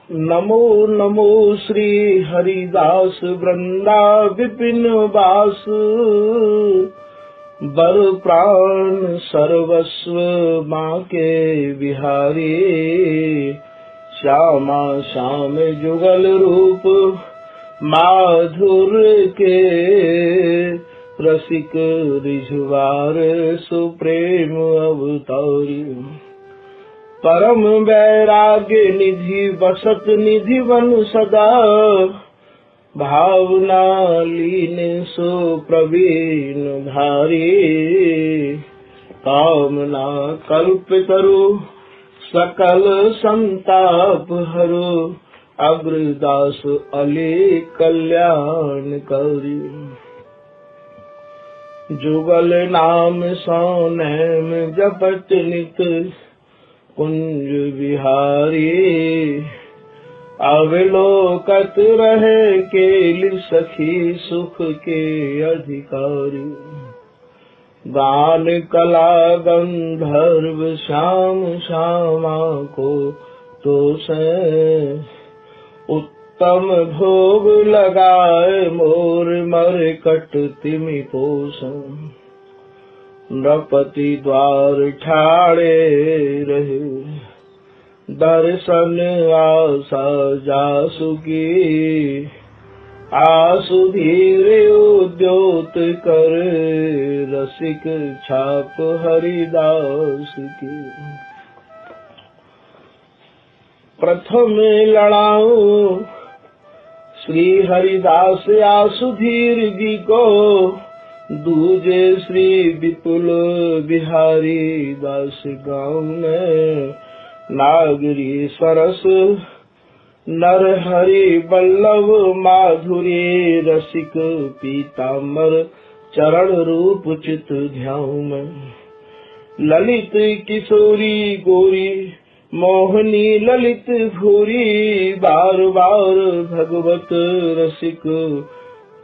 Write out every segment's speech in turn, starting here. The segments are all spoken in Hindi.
नमो नमो श्री हरिदास वृंदा विपिन वास। बर प्राण सर्वस्व माँ के बिहारी। श्यामा श्याम जुगल रूप माधुर के। रसिक रिझवार सुप्रेम अवतारी। परम वैराग्य निधि बसत निधि वन सदा। भावना लीन सो प्रवीण धारी। कामना कल्पतरु सकल संताप हरो। अग्रदास अले कल्याण करी। जुगल नाम सो नैम जपत नित कुंज बिहारी। अवलोकत रहे केली सखी सुख के अधिकारी। गान कला गंधर्व श्याम श्यामा को तो से। उत्तम भोग लगाए मोर मर कट तिमि पोषण। नृपति द्वार ठाड़े रहे दर्शन आशा जासुकी। आसु धीर उद्योत कर रसिक छाप हरिदास की। प्रथम लड़ाऊं श्री हरिदास आसु धीर जी को। दूजे श्री विपुल बिहारी दास गाँव में। नागरी सरस नर हरि बल्लभ माधुरी। रसिक पीताम्बर चरण रूप चित ध्यान में। ललित किशोरी गोरी मोहनी ललित भूरी। बार बार भगवत रसिक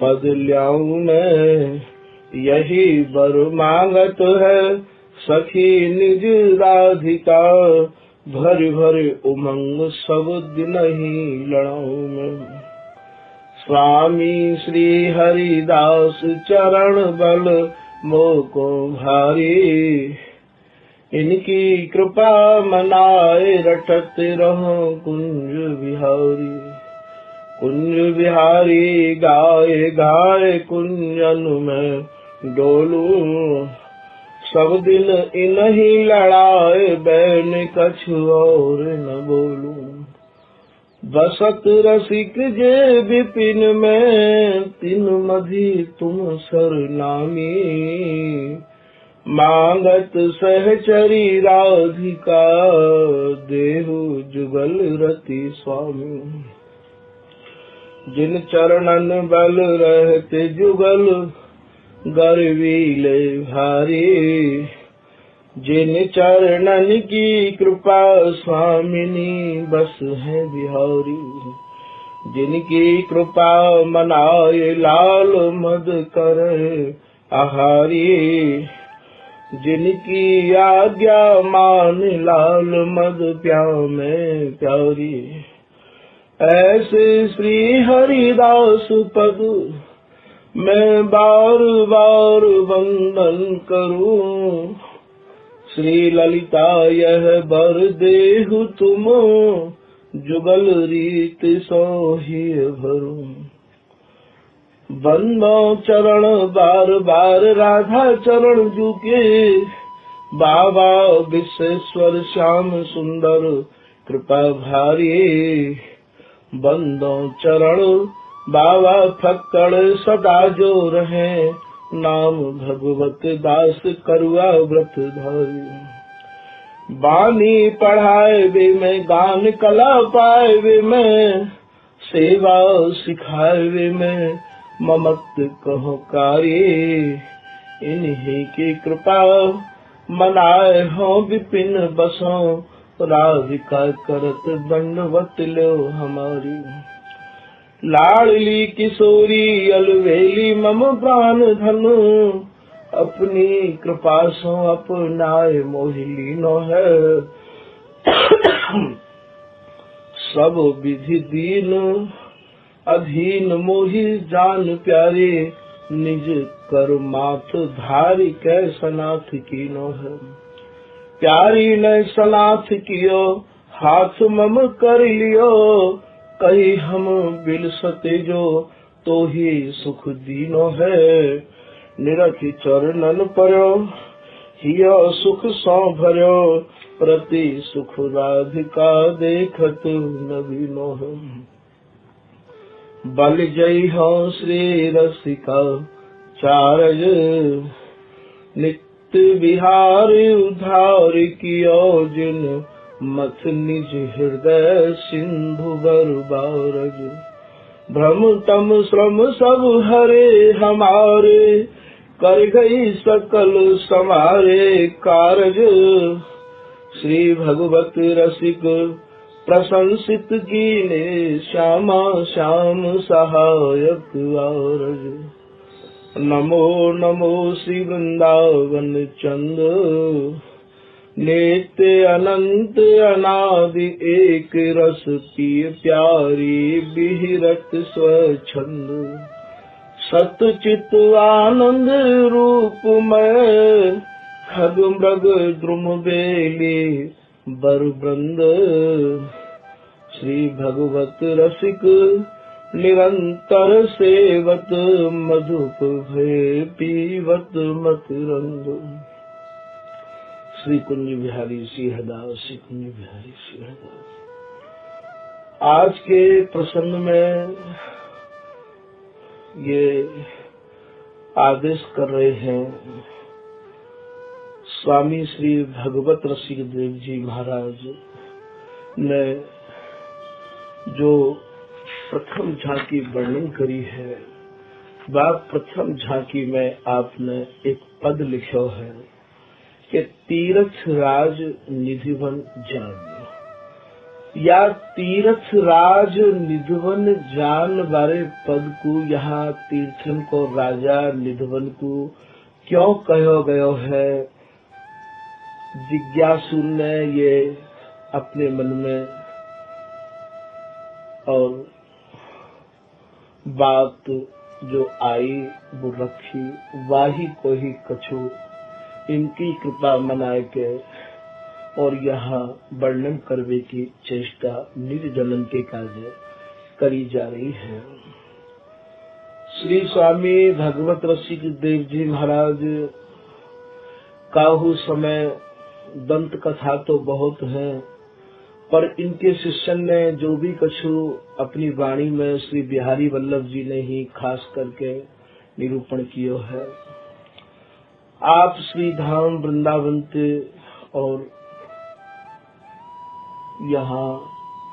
पद ल्याऊं मैं। यही वर मांगत है सखी निज राधिका। भर भर उमंग सब दिन ही लड़ाऊं मैं। स्वामी श्री हरिदास चरण बल मोको भारी। इनकी कृपा मनाए रटत रहो कुंज बिहारी। कुंज बिहारी गाए गाए कुंजन में डोलूं। सब दिन इन्हीं लड़ाए बैन कछु और न बोलूं। बसत रसिक जे विपिन में तिन मधि तुम सरनामी। मांगत सहचरी राधिका देहु जुगल रति स्वामी। जिन चरणन बल रहते जुगल गर्वीले भारी। जिन चरणन की कृपा स्वामिनी बस है बिहारी। जिनकी कृपा मनाए लाल मद करे आहारी। जिनकी आज्ञा मान लाल मद प्यामे प्यारी। ऐसे श्री हरिदास पद मैं बार बार वंदन करूं। श्री ललिता यह बर देहु तुम। जुगल रीत सोही भरूं। बंदो चरण बार बार राधा चरण झुके। बाबा विश्वेश्वर श्याम सुंदर कृपा भारी। बंदो चरण बाबा फक्कड़ सदा जो रहे। नाम भगवत दास करुआ व्रत धारी। बानी पढ़ाए वे में गान कला पाए वे में। सेवा सिखाए वे में ममत कहो कारी। इन्हीं की कृपा मनाए हो विपिन बसों। राधिका करत दंडवत लो हमारी। लाडली किशोरी अलवेली मम प्राण धनु। अपनी कृपा सो अपनाए मोहिली नो है। सब विधि दीन अधीन मोहि जान प्यारे, निज कर माथ धारी कैसा नाथ कीनो है। प्यारी ने सनाथ कियो हाथ मम कर लियो, कही हम बिल सते जो तो ही सुख दीनो है। निरखि चरणन पर्यो हियो सुख सौ भर्यो, प्रति सुख राधिका देखत नवीनो है। बल जय हो श्री रसिका चारज, नित्य विहार उद्धार कियो जिन, मथ निज हृदय सिंधु बर बारज। भ्रम तम श्रम सब हरे हमारे, कर गई सकल समारे कारज। श्री भगवत रसिक प्रशंसित कीने, श्यामा श्याम सहायक आरज। नमो नमो श्री वृंदावन चंद, नित्य अनंत अनादि एक रस पिय प्यारी, बिहरत स्वच्छंद। सत चित आनंद रूप में, खग मृग द्रुम बेली बर वृंद। श्री भगवत रसिक निरंतर सेवत, मधुप भय पीवत मकरंद। श्री कुंज बिहारी श्री हरदास, श्री कुंज बिहारी श्री हरदास। आज के प्रसंग में ये आदेश कर रहे हैं स्वामी श्री भगवत रसिक देव जी महाराज ने जो प्रथम झांकी वर्णन करी है, वह प्रथम झांकी में आपने एक पद लिखा है कि तीर्थ राज निधिवन जान, या तीर्थ राज निधिवन जान बारे पद को यहाँ तीर्थन को राजा निधिवन को क्यों कहो गयो है। जिज्ञासु ने ये अपने मन में और बात जो आई वो रखी, वाही को ही कछु इनकी कृपा मनाए के और यहाँ वर्णन करने की चेष्टा निर्जलन के कार्य करी जा रही है। श्री स्वामी भगवत रसिक देव जी महाराज काहू समय दंत कथा तो बहुत है, पर इनके शिष्यन ने जो भी कछु अपनी वाणी में श्री बिहारी वल्लभ जी ने ही खास करके निरूपण किया है। आप श्री धाम वृंदावन के और यहाँ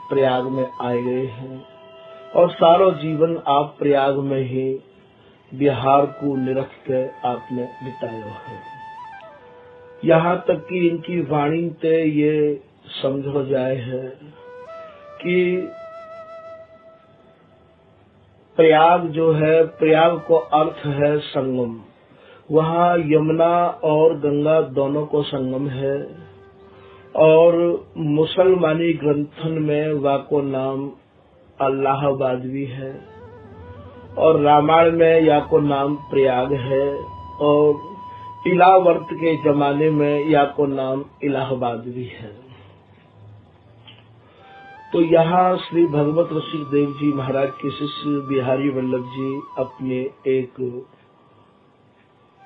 प्रयाग में आए गए हैं और सारा जीवन आप प्रयाग में ही बिहार को निरख के आपने बिताया है। यहाँ तक कि इनकी वाणी ते ये समझ जाए है कि प्रयाग जो है, प्रयाग को अर्थ है संगम। वहाँ यमुना और गंगा दोनों को संगम है और मुसलमानी ग्रंथन में वा को नाम अल्लाहाबाद भी है और रामायण में या को नाम प्रयाग है और इलावर्त के जमाने में या को नाम इलाहाबाद भी है। तो यहाँ श्री भगवत रसिक देव जी महाराज के शिष्य बिहारी वल्लभ जी अपने एक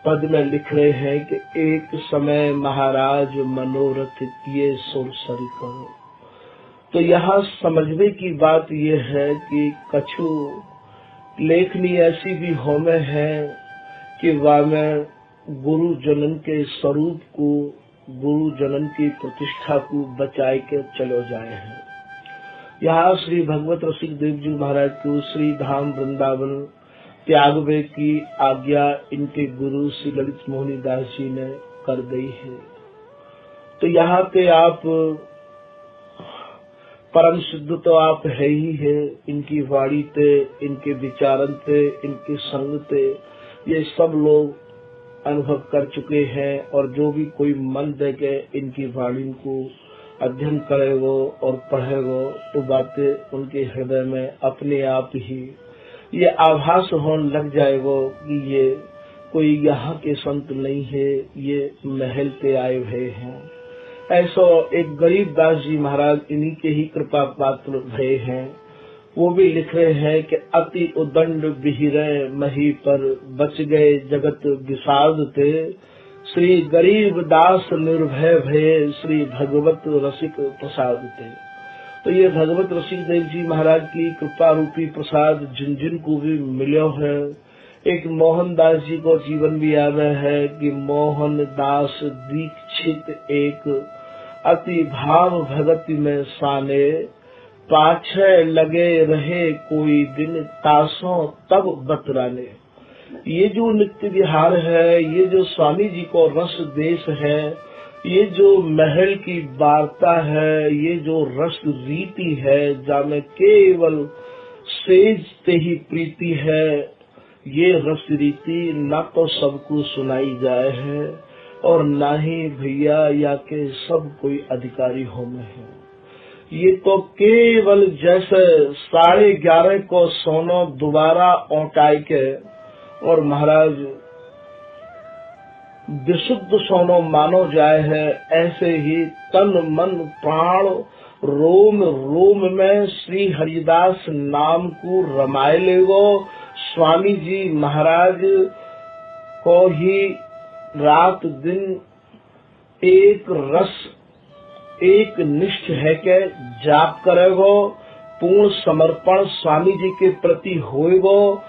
पद में लिख रहे हैं कि एक समय महाराज मनोरथ किए सुरसर करो। तो यहाँ समझने की बात यह है कि कछु लेखनी ऐसी भी होमे है कि वह में गुरु जनन के स्वरूप को, गुरु जनन की प्रतिष्ठा को बचाए के चलो जाए हैं। यहाँ श्री भगवत रसिक देव जी महाराज को श्री धाम वृंदावन त्यागवे की आज्ञा इनके गुरु श्री ललित मोहनी दास जी ने कर दी है। तो यहाँ पे आप परम सिद्ध तो आप है ही है, इनकी वाणी ते, इनके विचारन ते, इनके संग ते ये सब लोग अनुभव कर चुके हैं और जो भी कोई मन दे के इनकी वाणी को अध्ययन करेगो और पढ़ेगो तो बातें उनके हृदय में अपने आप ही ये आभास होने लग जाएगो कि ये कोई यहाँ के संत नहीं है, ये महल पे आए हुए हैं। ऐसा एक गरीब दास जी महाराज इन्हीं के ही कृपा पात्र भये हैं। वो भी लिख रहे हैं कि अति उदंड बिहिरे मही पर बच गए जगत विषाद ते, श्री गरीब दास निर्भय भये श्री भगवत रसिक प्रसाद ते। तो ये भगवत रसिक देव जी महाराज की कृपा रूपी प्रसाद जिन जिन को भी मिलो है। एक मोहनदास जी को जीवन भी याद है कि मोहन दास दीक्षित एक अति भाव भगति में साने, पाछे लगे रहे कोई दिन तासों तब बतराने। ये जो नित्य विहार है, ये जो स्वामी जी को रस देश है, ये जो महल की वार्ता है, ये जो रस रीति है, जामे केवल सेज ते ही प्रीति है, ये रस रीति न तो सबको सुनाई जाए है और न ही भैया या के सब कोई अधिकारी हो में है। ये तो केवल जैसे 11:30 को सोनो दोबारा औटाई के और महाराज विशुद्ध सोनो मानो जाए है, ऐसे ही तन मन प्राण रोम रोम में श्री हरिदास नाम को रमाए लेगो। स्वामी जी महाराज को ही रात दिन एक रस एक निष्ठ है के जाप करेगो, पूर्ण समर्पण स्वामी जी के प्रति होएगो,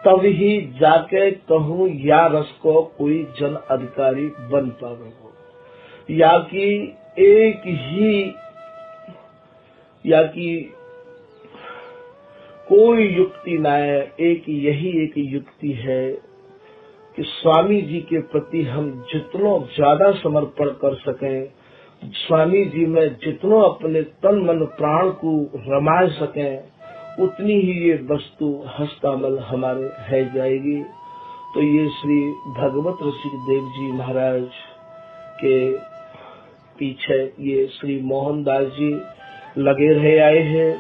तब ही जाके कहूँ या रस को कोई जन अधिकारी बन पावेगो। या कि एक ही या कि कोई युक्ति न है, एक यही एक युक्ति है कि स्वामी जी के प्रति हम जितना ज्यादा समर्पण कर सकें, स्वामी जी में जितना अपने तन मन प्राण को रमा सकें, उतनी ही ये वस्तु हस्तामल हमारे है जाएगी। तो ये श्री भगवत रसिक देव जी महाराज के पीछे ये श्री मोहनदास जी लगे रहे आए हैं।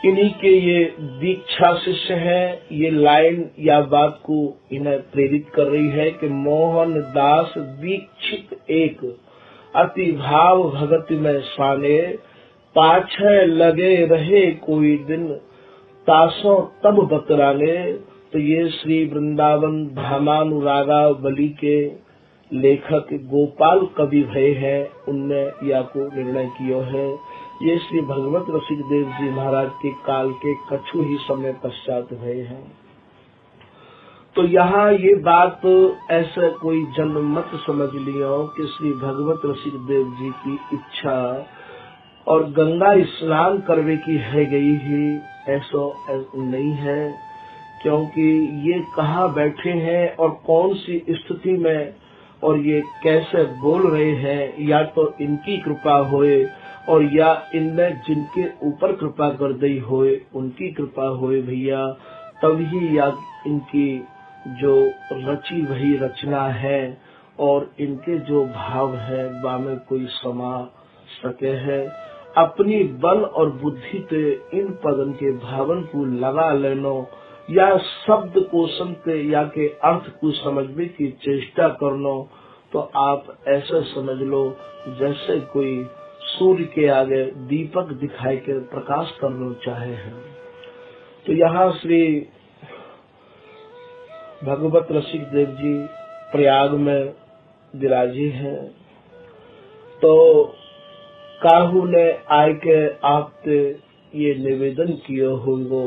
इन्हीं के ये दीक्षा शिष्य हैं। ये लाइन या बात को इन्हें प्रेरित कर रही है कि मोहन दास दीक्षित एक अति भाव भगति में साने, पाछे लगे रहे कोई दिन तासों तब बतराने। तो ये श्री वृंदावन धामानुरागावली के लेखक गोपाल कवि भय है, उनने या को निर्णय किया है। ये श्री भगवत रसिक देव जी महाराज के काल के कछु ही समय पश्चात भय है। तो यहाँ ये बात ऐसा कोई जन मत समझ लियो कि श्री भगवत रसिक देव जी की इच्छा और गंगा स्नान करने की है गई ही, ऐसा नहीं है। क्योंकि ये कहाँ बैठे हैं और कौन सी स्थिति में और ये कैसे बोल रहे हैं, या तो इनकी कृपा होए और या इनने जिनके ऊपर कृपा कर दी होए उनकी कृपा होए भैया, तभी या इनकी जो रची वही रचना है और इनके जो भाव है वामे कोई समा सके है। अपनी बल और बुद्धि से इन पदन के भावन को लगा लेनो या शब्द को सुनते या के अर्थ को समझने की चेष्टा करनो, तो आप ऐसा समझ लो जैसे कोई सूर्य के आगे दीपक दिखाई के प्रकाश करना चाहे हैं। तो यहाँ श्री भगवत रसिक देव जी प्रयाग में विराजी हैं। तो काहू ने आय के आपसे ये निवेदन किया होंगे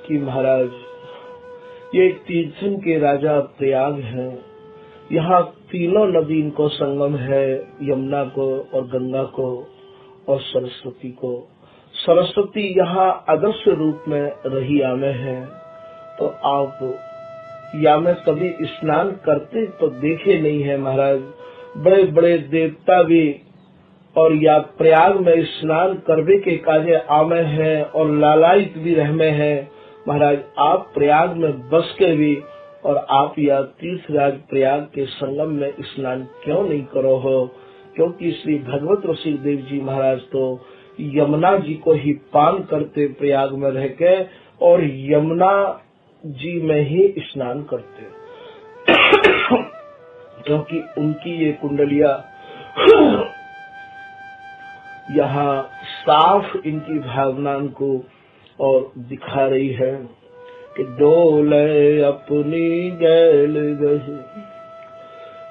कि महाराज ये तीर्थन के राजा प्रयाग हैं, यहाँ तीनों नदी इनको संगम है, यमुना को और गंगा को और सरस्वती को। सरस्वती यहाँ अदृश्य रूप में रही आमे है, तो आप या में कभी स्नान करते तो देखे नहीं है महाराज। बड़े बड़े देवता भी और या प्रयाग में स्नान करने के काजे आमे हैं और लालायित भी रहमे हैं महाराज। आप प्रयाग में बस के भी और आप या तीर्थराज प्रयाग के संगम में स्नान क्यों नहीं करो हो? क्योंकि श्री भगवत रसिक देव जी महाराज तो यमुना जी को ही पान करते प्रयाग में रह के, और यमुना जी में ही स्नान करते, क्योंकि उनकी ये कुंडलियां यहाँ साफ इनकी भावना को और दिखा रही है कि डोले अपनी गैल गही।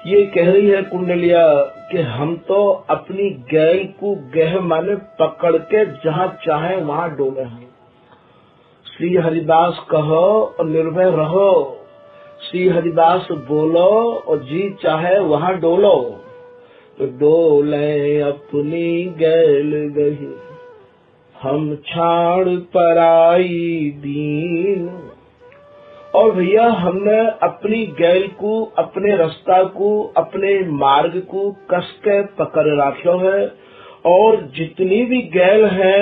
ये कह रही है कुंडलिया कि हम तो अपनी गैल को गह माने पकड़ के जहाँ चाहे वहाँ डोले हैं। श्री हरिदास कहो और निर्भय रहो, श्री हरिदास बोलो और जी चाहे वहाँ डोलो। तो डोले अपनी गैल गही, हम छाड़ पराई दीन। और भैया हमने अपनी गैल को, अपने रास्ता को, अपने मार्ग को कस के पकड़ रखो है। और जितनी भी गैल है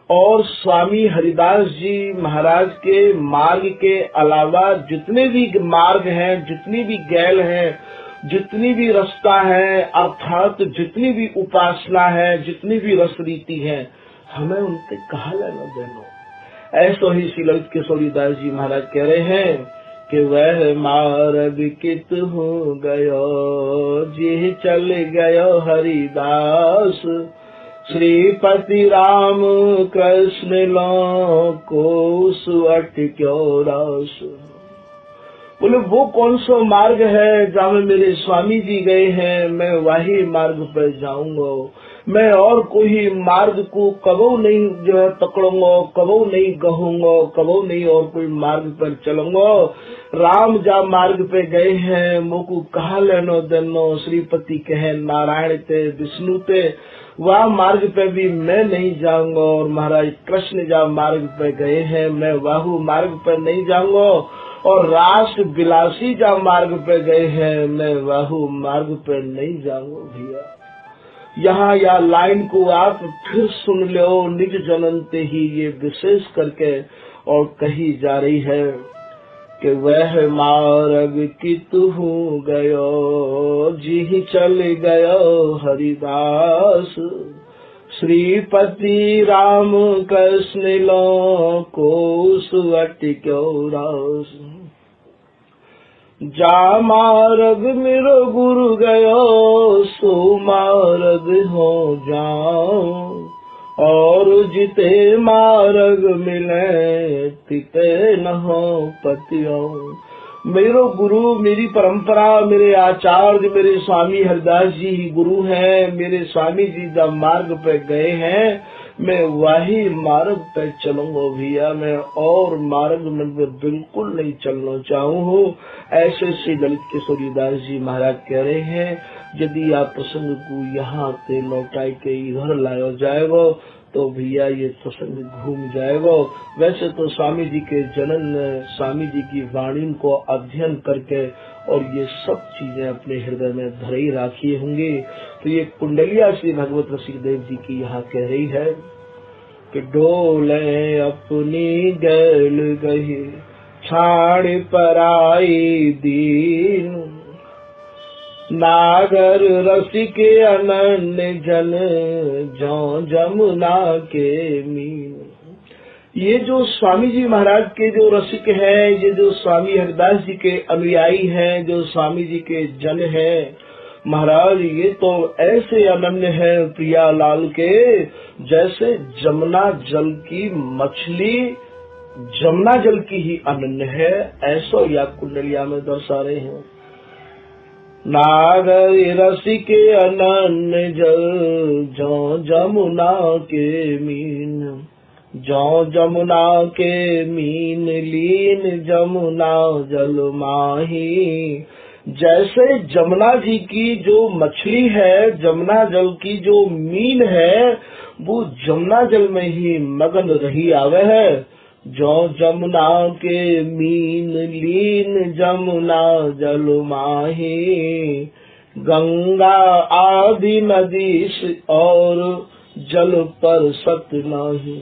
और स्वामी हरिदास जी महाराज के मार्ग के अलावा जितने भी मार्ग हैं, जितनी भी गैल है, जितनी भी रास्ता है, अर्थात जितनी भी उपासना है, जितनी भी रस रीति है, हमें उनसे कहा लेना देना। ऐसा ही श्री ललित किशोरीदास जी महाराज कह रहे हैं कि वह मार्ग कित हो गयो, जी चल गयो हरिदास, श्रीपति राम कृष्ण लो को सुअट क्यों रास। बोले वो कौन सा मार्ग है जहाँ मेरे स्वामी जी गए हैं, मैं वही मार्ग पर जाऊंगा। मैं और कोई मार्ग को कबो नहीं जो है पकड़ूंगा, कबो नहीं कहूंगा, कबो नहीं और कोई मार्ग पर चलूंगा। राम जा मार्ग पे गए हैं, मोको कहा लेनो देनो, श्रीपति कहे नारायण ते विष्णु ते, वह मार्ग पे भी मैं नहीं जाऊंगा। और महाराज कृष्ण जा मार्ग पे गए हैं, मैं वाहु मार्ग पर नहीं जाऊंगा। और रास विलासी जा मार्ग पे गए हैं, मैं वाहु मार्ग पे नहीं जाऊंगा। भैया यहाँ या लाइन को आप फिर सुन लो, निज जननते ही ये विशेष करके और कही जा रही है कि वह मार्ग कितु गयो, जी चल गयो हरिदास, श्रीपति राम कृष्ण लो को सुअट क्यों रास। जा मार्ग मेरो गुरु गयो, सो मार्ग हो जाओ, और जिते मार्ग मिले तिते न हो पतियो। मेरो गुरु, मेरी परंपरा, मेरे आचार्य, मेरे स्वामी हरिदास जी ही गुरु हैं। मेरे स्वामी जी जब मार्ग पे गए हैं, मैं वही मार्ग पे चलूंगा भैया, मैं और मार्ग में बिल्कुल नहीं चलना चाहूँ। ऐसे श्री ललित किशोरीदास जी महाराज कह रहे हैं। यदि आप प्रसंग को यहाँ से लौटाई के इधर लाया जाएगा तो भैया ये प्रसंग घूम जाएगा। वैसे तो स्वामी जी के जनन, स्वामी जी की वाणी को अध्ययन करके और ये सब चीजें अपने हृदय में धरे ही राखी होंगी। तो ये कुंडलिया श्री भगवत रसिक देव जी की यहाँ कह रही है कि डोले अपनी गैल गही, छाड़ पराई दीन, नागर रसिक अनन्य जन, जो जमुना के मीन। ये जो स्वामी जी महाराज के जो रसिक हैं, ये जो स्वामी हरिदास जी के अनुयायी हैं, जो स्वामी जी के जन हैं महाराज, ये तो ऐसे अनन्य है प्रियालाल के, जैसे जमुना जल की मछली जमुना जल की ही अनन्य है। ऐसा या कुंडलिया में दर्शा रहे हैं। नागर रसिक अनन्य जल, जो जमुना के मीन, जो जमुना के मीन लीन, जमुना जल माही। जैसे जमुना जी की जो मछली है, जमुना जल की जो मीन है, वो जमुना जल में ही मगन रही आवे है। जो जमुना के मीन लीन, जमुना जल माही। गंगा आदि नदी और जल पर सत नाही,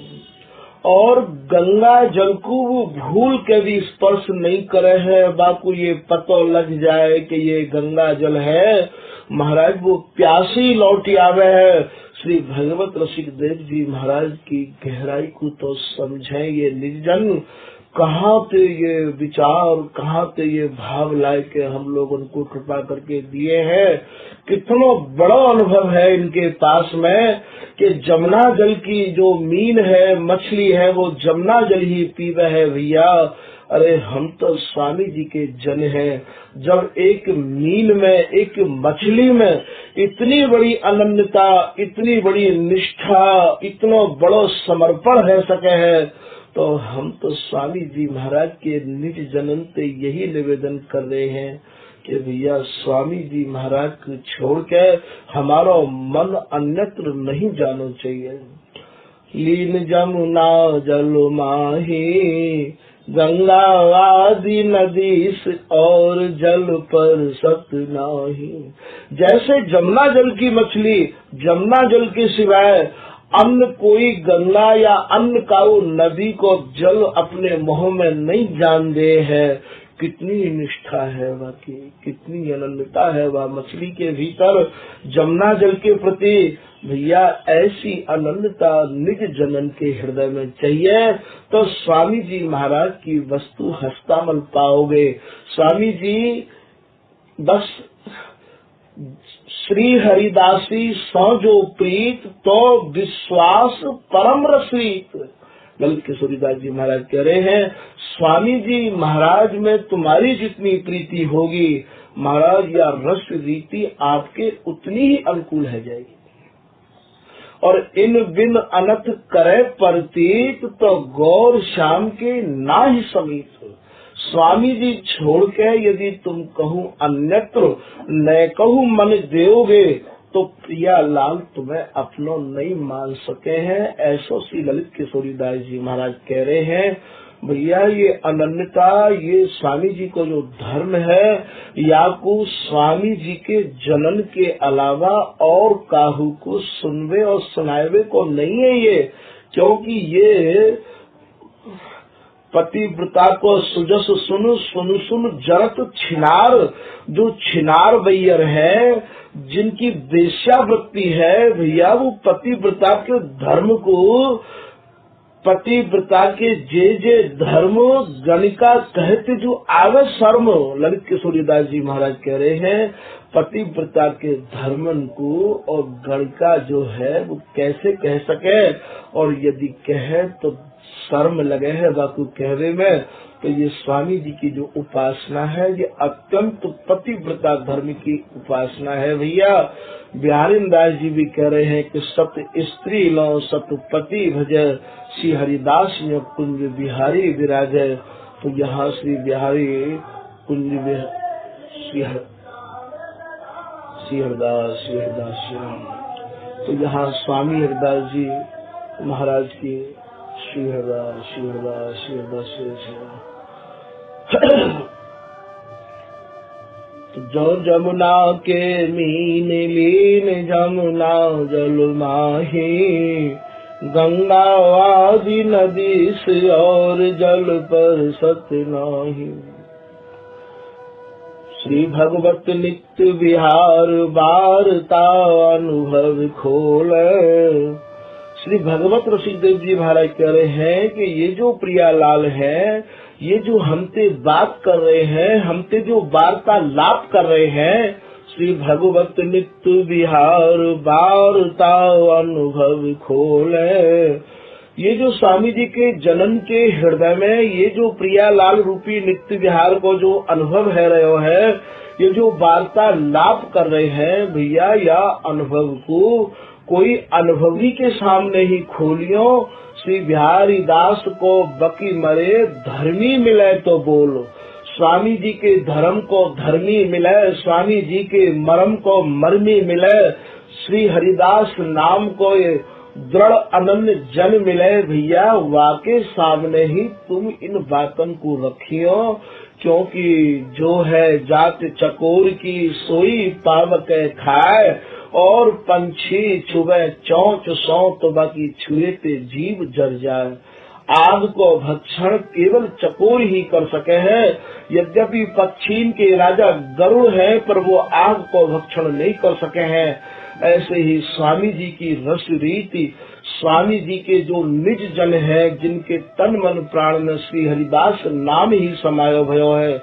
और गंगा जल को वो भूल के भी स्पर्श नहीं करे है। बाकू ये पतो लग जाए कि ये गंगा जल है, महाराज वो प्यासी लौटी आवे है। श्री भगवत रसिक देव जी महाराज की गहराई को तो समझे ये निज जन, कहाँ पे ये विचार, कहाँ पे ये भाव लाए के हम लोग उनको कृपा करके दिए हैं। कितना बड़ा अनुभव है इनके पास में कि जमुना जल की जो मीन है, मछली है, वो जमुना जल ही पीवे है भैया। अरे हम तो स्वामी जी के जन हैं। जब एक मीन में, एक मछली में इतनी बड़ी अनन्यता, इतनी बड़ी निष्ठा, इतना बड़ा समर्पण है सके है, तो हम तो स्वामी जी महाराज के निज जनन से यही निवेदन कर रहे हैं कि भैया स्वामी जी महाराज को छोड़ के हमारा मन अन्यत्र नहीं जाना चाहिए। लीन जमुना जल माही, गंगा आदि नदी और जल पर सत नाही। जैसे जमुना जल की मछली जमुना जल के सिवाय अन्य कोई गंगा या अन्य काऊ नदी को जल अपने मुंह में नहीं जान दे है, कितनी निष्ठा है बाकी, कितनी अनन्यता है वह मछली के भीतर जमुना जल के प्रति। भैया ऐसी अनन्यता निज जनन के हृदय में चाहिए तो स्वामी जी महाराज की वस्तु हस्तामल पाओगे। स्वामी जी बस श्री हरिदासी सौ जो प्रीत तो विश्वास परम रसीत। ललित किशोरीदास जी महाराज कह रहे हैं स्वामी जी महाराज में तुम्हारी जितनी प्रीति होगी महाराज या रस रीति आपके उतनी ही अनुकूल है जाएगी। और इन बिन अनथ करे प्रतीत तो गौर श्याम के ना ही समीप। स्वामी जी छोड़ के यदि तुम कहूँ अन्यत्र न कहूँ मन देओगे तो प्रिया लाल तुम्हें अपनो नहीं मान सके हैं। ऐसो श्री ललित किशोरीदास जी महाराज कह रहे हैं भैया ये अनन्यता, ये स्वामी जी को जो धर्म है या को स्वामी जी के जनन के अलावा और काहू को सुनवे और सुनावे को नहीं है ये, क्योंकि ये पतिव्रता को सुजस सुन सुन सुन जरत छिनार, जो छिनार बैयर है जिनकी वेश्यावृत्ति है भैया वो पतिव्रता के धर्म को, पतिव्रता के जे धर्म गणिका कहते जो आवे शर्म। ललित किशोरीदास जी महाराज कह रहे हैं पतिव्रता के धर्मन को और गणिका जो है वो कैसे कह सके, और यदि कहे तो शर्म लगे है बाकू कहवे में। तो ये स्वामी जी की जो उपासना है ये अत्यंत पतिव्रता धर्म की उपासना है भैया। बिहारी दास जी भी कह रहे हैं कि सत स्त्री लो सत पति भजे, श्री हरिदास में कुंज बिहारी विराजे। तो यहाँ श्री बिहारी कुंज श्री हरिदास तो यहाँ स्वामी हरिदास जी महाराज की श्री हरिदास तो जो जमुना के मीन लीन जमुना जल माही, गंगा आदि नदी से और जल पर सत नाही। श्री भगवत नित्य विहार वारता अनुभव खोले। श्री भगवत रसिक देव जी महाराज कह रहे हैं कि ये जो प्रियालाल है, ये जो हमसे बात कर रहे हैं, हमसे जो वार्तालाप कर रहे हैं, श्री भगवत नित्य विहार वार्ता अनुभव खोले। ये जो स्वामी जी के जनन के हृदय में ये जो प्रियालाल रूपी नित्य विहार को जो अनुभव है रहे है, ये जो वार्तालाप कर रहे हैं भैया, या अनुभव को कोई अनुभवी के सामने ही खोलियो। श्री बिहारी दास को बकी मरे धर्मी मिले तो बोलो, स्वामी जी के धर्म को धर्मी मिले, स्वामी जी के मर्म को मर्मी मिले, श्री हरिदास नाम को दृढ़ अनन्य जन मिले भैया। वाके सामने ही तुम इन बातों को रखियो, क्योंकि जो है जात चकोर की सोई पावक खाए, और पंछी छुए चौंच सौ तो बाकी छुए ते जीव जर जाए। आग को भक्षण केवल चकोर ही कर सके हैं। यद्यपि पक्षीन के राजा गरुड़ है, पर वो आग को भक्षण नहीं कर सके हैं। ऐसे ही स्वामी जी की रस रीति, स्वामी जी के जो निज जन है, जिनके तन मन प्राण में श्री हरिदास नाम ही समायो भयो है,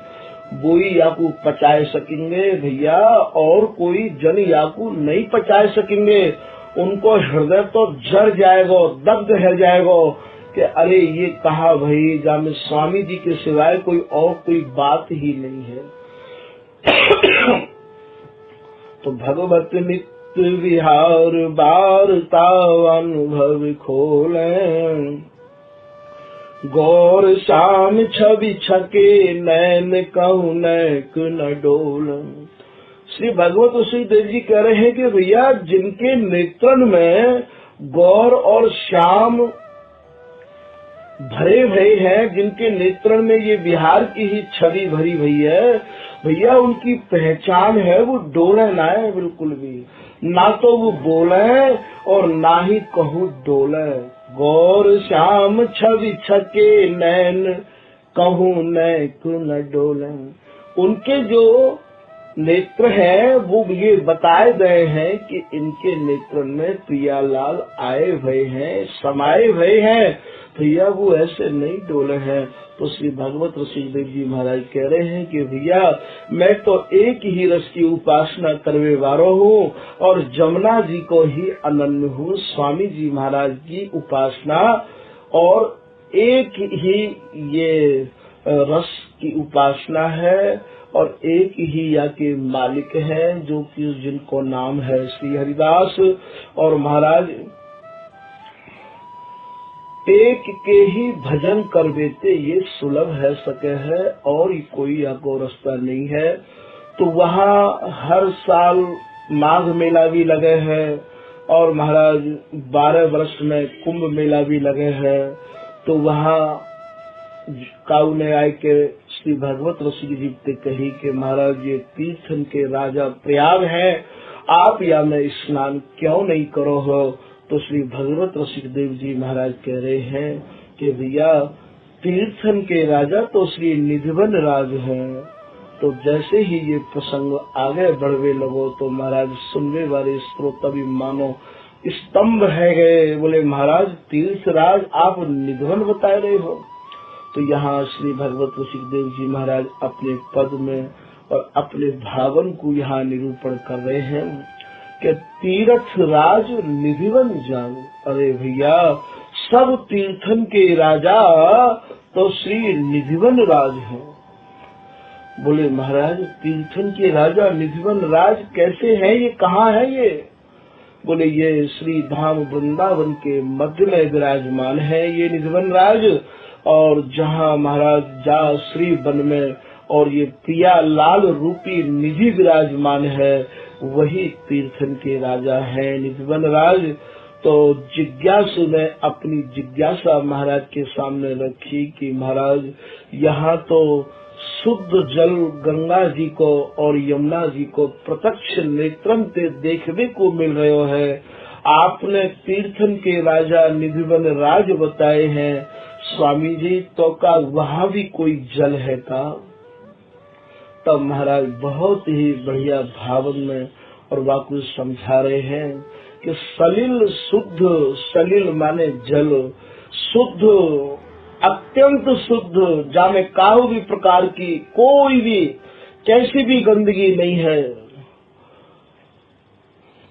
वो ही याकू पचाए सकेंगे भैया, और कोई जन याकू नहीं पचाए सकेंगे। उनको हृदय तो जड़ जाएगा, दग्ध है जाएगा कि अरे ये कहा भाई जामे स्वामी जी के सिवाय कोई और कोई बात ही नहीं है। तो भगवत नित्य विहार वार्ता अनुभव खोले, गौर श्याम छवि छके नैन कहूँ नैक न डोल। श्री भगवत श्री देव जी कह रहे हैं कि भैया जिनके नेत्रन में गौर और श्याम भरे भरे हैं, जिनके नेत्रण में ये बिहार की ही छवि भरी भई है, भैया उनकी पहचान है वो डोले ना है बिल्कुल भी, ना तो वो बोले और ना ही कहूँ डोले। गौर श्याम छवि छके नैन कहूँ नैक न डोले। उनके जो नेत्र हैं वो ये बताए गए हैं कि इनके नेत्र में प्रियालाल आए हुए हैं, समाये हुए हैं, भैया वो ऐसे नहीं डोले हैं। तो श्री भगवत ऋषिदेव जी महाराज कह रहे हैं कि भैया मैं तो एक ही रस की उपासना करवे वालों हूँ और जमुना जी को ही अनन्य हूँ। स्वामी जी महाराज की उपासना और एक ही ये रस की उपासना है और एक ही या के मालिक हैं, जो कि जिनको नाम है श्री हरिदास। और महाराज एक के ही भजन कर बेते ये सुलभ है सके है, और कोई आपको रास्ता नहीं है। तो वहाँ हर साल माघ मेला भी लगे हैं और महाराज 12 वर्ष में कुंभ मेला भी लगे हैं। तो वहाँ काऊ ने आए के श्री भगवत ऋषि जी से कही कि महाराज ये तीर्थन के राजा प्रयाग है, आप या में स्नान क्यों नहीं करो हो। तो श्री भगवत ऋषिदेव जी महाराज कह रहे हैं कि भैया तीर्थन के राजा तो श्री निधिवन राज हैं। तो जैसे ही ये प्रसंग आगे बढ़वे लगो तो महाराज सुनने वाले श्रोता भी मानो स्तंभ है गए, बोले महाराज तीर्थराज आप निधिवन बता रहे हो। तो यहाँ श्री भगवत ऋषिदेव जी महाराज अपने पद में और अपने भावन को यहाँ निरूपण कर रहे हैं कि तीर्थ राज निधिवन जान। अरे भैया सब तीर्थन के राजा तो श्री निधिवन राज हैं। बोले महाराज तीर्थन के राजा निधिवन राज कैसे हैं, ये कहाँ है ये। बोले ये श्री धाम वृंदावन के मध्य में विराजमान है ये निधिवन राज, और जहाँ महाराज जा श्री वन में और ये प्रिया लाल रूपी निधि विराजमान है, वही तीर्थन के राजा है निधिवन राज। तो जिज्ञासु ने अपनी जिज्ञासा महाराज के सामने रखी कि महाराज यहाँ तो शुद्ध जल गंगा जी को और यमुना जी को प्रत्यक्ष नेत्रन से देखने को मिल रहे है, आपने तीर्थन के राजा निधिवन राज बताए हैं स्वामी जी, तो का वहाँ भी कोई जल है का। तब महाराज बहुत ही बढ़िया भावन में और वाकु समझा रहे हैं कि सलिल शुद्ध, सलिल माने जल, शुद्ध अत्यंत शुद्ध, जामे काहू भी प्रकार की कोई भी कैसी भी गंदगी नहीं है।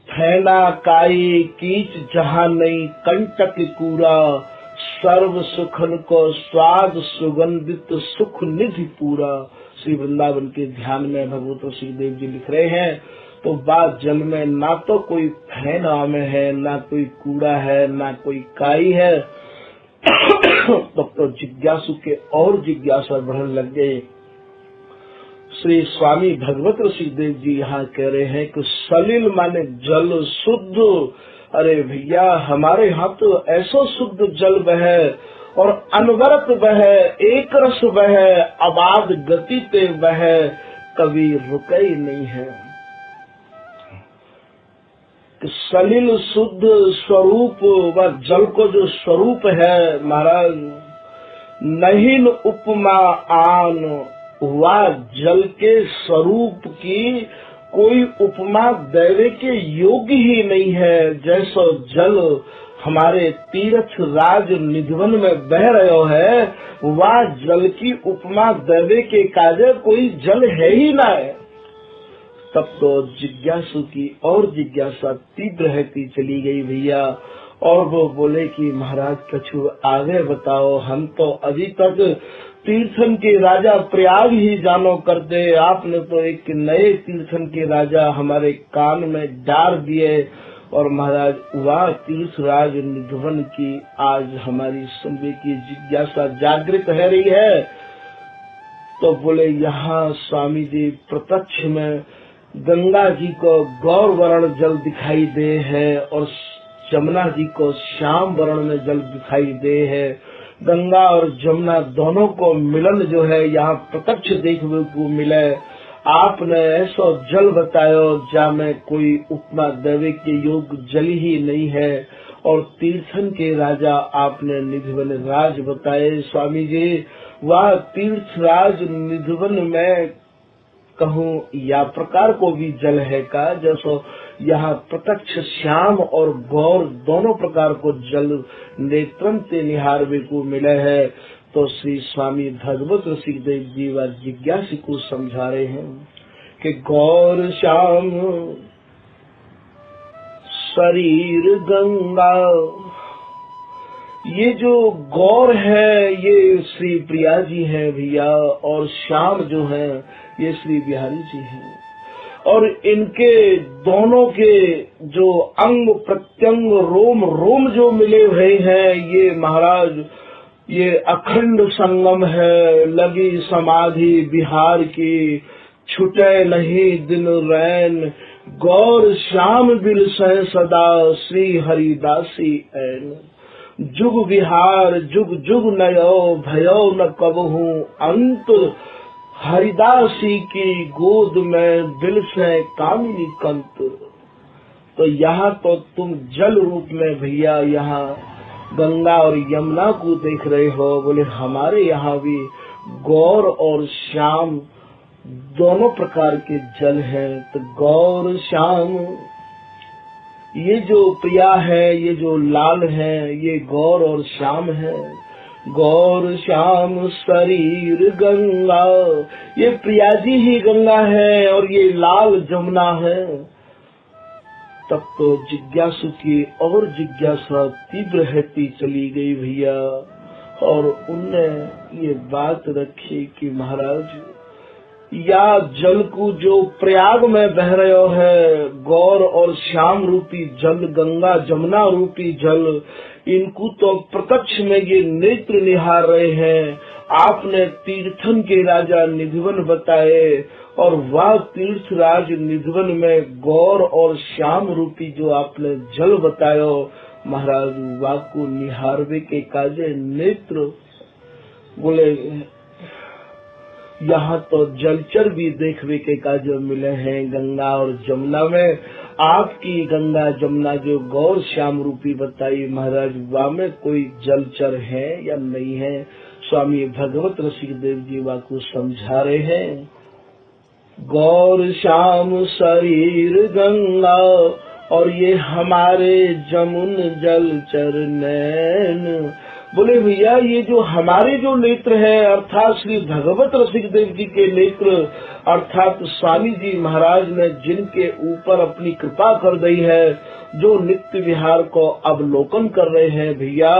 फैना काई कीच जहाँ नहीं कंटक कूड़ा, सर्व सुखन को स्वाद सुगंधित सुख निधि पूरा। श्री वृंदावन के ध्यान में भगवत ऋषिदेव जी लिख रहे हैं। तो बात जल में ना तो कोई फैन आम है, ना कोई कूड़ा है, ना कोई काई है। तो जिज्ञासु के और जिज्ञासा बढ़ने लग गए। श्री स्वामी भगवत ऋषिदेव जी यहाँ कह रहे हैं कि सलिल माने जल शुद्ध। अरे भैया हमारे यहाँ तो ऐसा शुद्ध जल बहे और अनवरत बहे, एक रस बहे, अबाध गति पे बहे, कभी रुके ही नहीं है। सलिल शुद्ध स्वरूप व जल को जो स्वरूप है महाराज, नहीं उपमा आन, वह जल के स्वरूप की कोई उपमा देने के योग्य ही नहीं है। जैसा जल हमारे तीर्थ राज निधिवन में बह रहे है, वह जल की उपमा देने के काजे कोई जल है ही ना है। तब तो जिज्ञासु की और जिज्ञासा तीव्र रहती चली गई भैया। और वो बोले कि महाराज कछु आगे बताओ, हम तो अभी तक तीर्थन के राजा प्रयाग ही जानो करते, आपने तो एक नए तीर्थन के राजा हमारे कान में डाल दिए। और महाराज वह तीर्थराज निधिवन की आज हमारी सुनने की जिज्ञासा जागृत है रही है। तो बोले यहाँ स्वामी जी प्रत्यक्ष में गंगा जी को गौर वर्ण जल दिखाई दे है और जमुना जी को श्याम वर्ण में जल दिखाई दे है। गंगा और जमुना दोनों को मिलन जो है यहाँ प्रत्यक्ष देखने को मिले। आपने ऐसा जल बतायो जा में कोई उपमा देवे के योग जल ही नहीं है। और तीर्थन के राजा आपने निधिवन राज बताए स्वामी जी, वह तीर्थ राज निधिवन में कहूँ या प्रकार को भी जल है का, जैसो यहाँ प्रत्यक्ष श्याम और गौर दोनों प्रकार को जल नेत्रन से निहारवे को मिले है। तो श्री स्वामी भगवत ऋषिदेव जी व जिज्ञासी को समझा रहे हैं कि गौर श्याम शरीर गंगा, ये जो गौर है ये श्री प्रिया जी है भैया, और श्याम जो है ये श्री बिहारी जी हैं। और इनके दोनों के जो अंग प्रत्यंग रोम रोम जो मिले हुए हैं, ये महाराज ये अखंड संगम है। लगी समाधि बिहार की, छुटे नहीं दिन रैन, गौर श्याम बिल सह सदा श्री हरिदासी ऐन। जुग विहार जुग जुग नयो भयो न कबहू अंत, हरिदासी की गोद में दिल से कामिनी कंत। तो यहाँ तो तुम जल रूप में भैया यहाँ गंगा और यमुना को देख रहे हो। बोले हमारे यहाँ भी गौर और श्याम दोनों प्रकार के जल हैं। तो गौर श्याम ये जो प्रिया है, ये जो लाल है, ये गौर और श्याम है। गौर श्याम शरीर गंगा, ये प्रिया जी ही गंगा है और ये लाल जमुना है। तब तो जिज्ञासु की और जिज्ञासा तीव्र रहती चली गई भैया। और उनने ये बात रखी कि महाराज या जल को जो प्रयाग में बह रहे है, गौर और श्याम रूपी जल, गंगा जमुना रूपी जल, इनको तो प्रत्यक्ष में ये नेत्र निहार रहे हैं। आपने तीर्थन के राजा निधिवन बताए और वह तीर्थ राज निधिवन में गौर और श्याम रूपी जो आपने जल बतायो महाराज, वाह को निहारवे के काजे नेत्र। बोले यहाँ तो जलचर भी देखने के काजे मिले हैं गंगा और जमुना में। आपकी गंगा जमुना जो गौर श्याम रूपी बताई महाराज, वाह में कोई जलचर है या नहीं है? स्वामी भगवत ऋषिदेव जी वाह को समझा रहे हैं। गौर श्याम शरीर गंगा और ये हमारे जमुन जलचर नैन। बोले भैया ये जो हमारे जो नेत्र है अर्थात श्री भगवत ऋषिदेव जी के नेत्र, अर्थात स्वामी जी महाराज ने जिनके ऊपर अपनी कृपा कर दी है, जो नित्य विहार को अवलोकन कर रहे हैं भैया,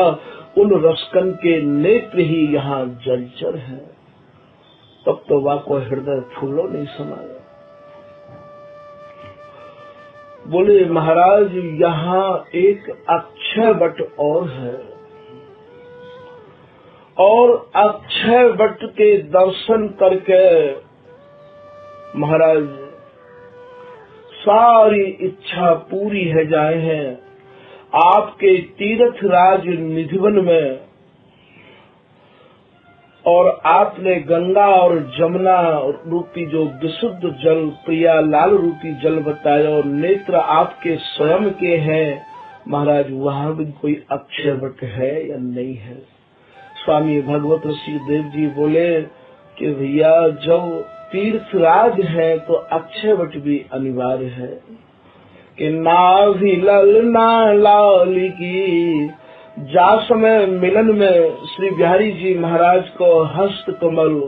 उन रसकन के नेत्र ही यहाँ जलचर है। तब तो वाह को हृदय फूलो नहीं समाया। बोले महाराज यहाँ एक अक्षय वट और है, और अक्षय वट के दर्शन करके महाराज सारी इच्छा पूरी है जाए हैं। आपके तीर्थ राज निधिवन में और आपने गंगा और जमुना रूपी जो विशुद्ध जल, प्रिया लाल रूपी जल बताया, और नेत्र आपके स्वयं के हैं। महाराज वहाँ भी कोई अक्षय वट है या नहीं है? स्वामी भगवत ऋषि देव जी बोले कि भैया जब तीर्थराज है तो अक्षय वट भी अनिवार्य है कि नाभि ललना लाल की। जा समय मिलन में श्री बिहारी जी महाराज को हस्त कमल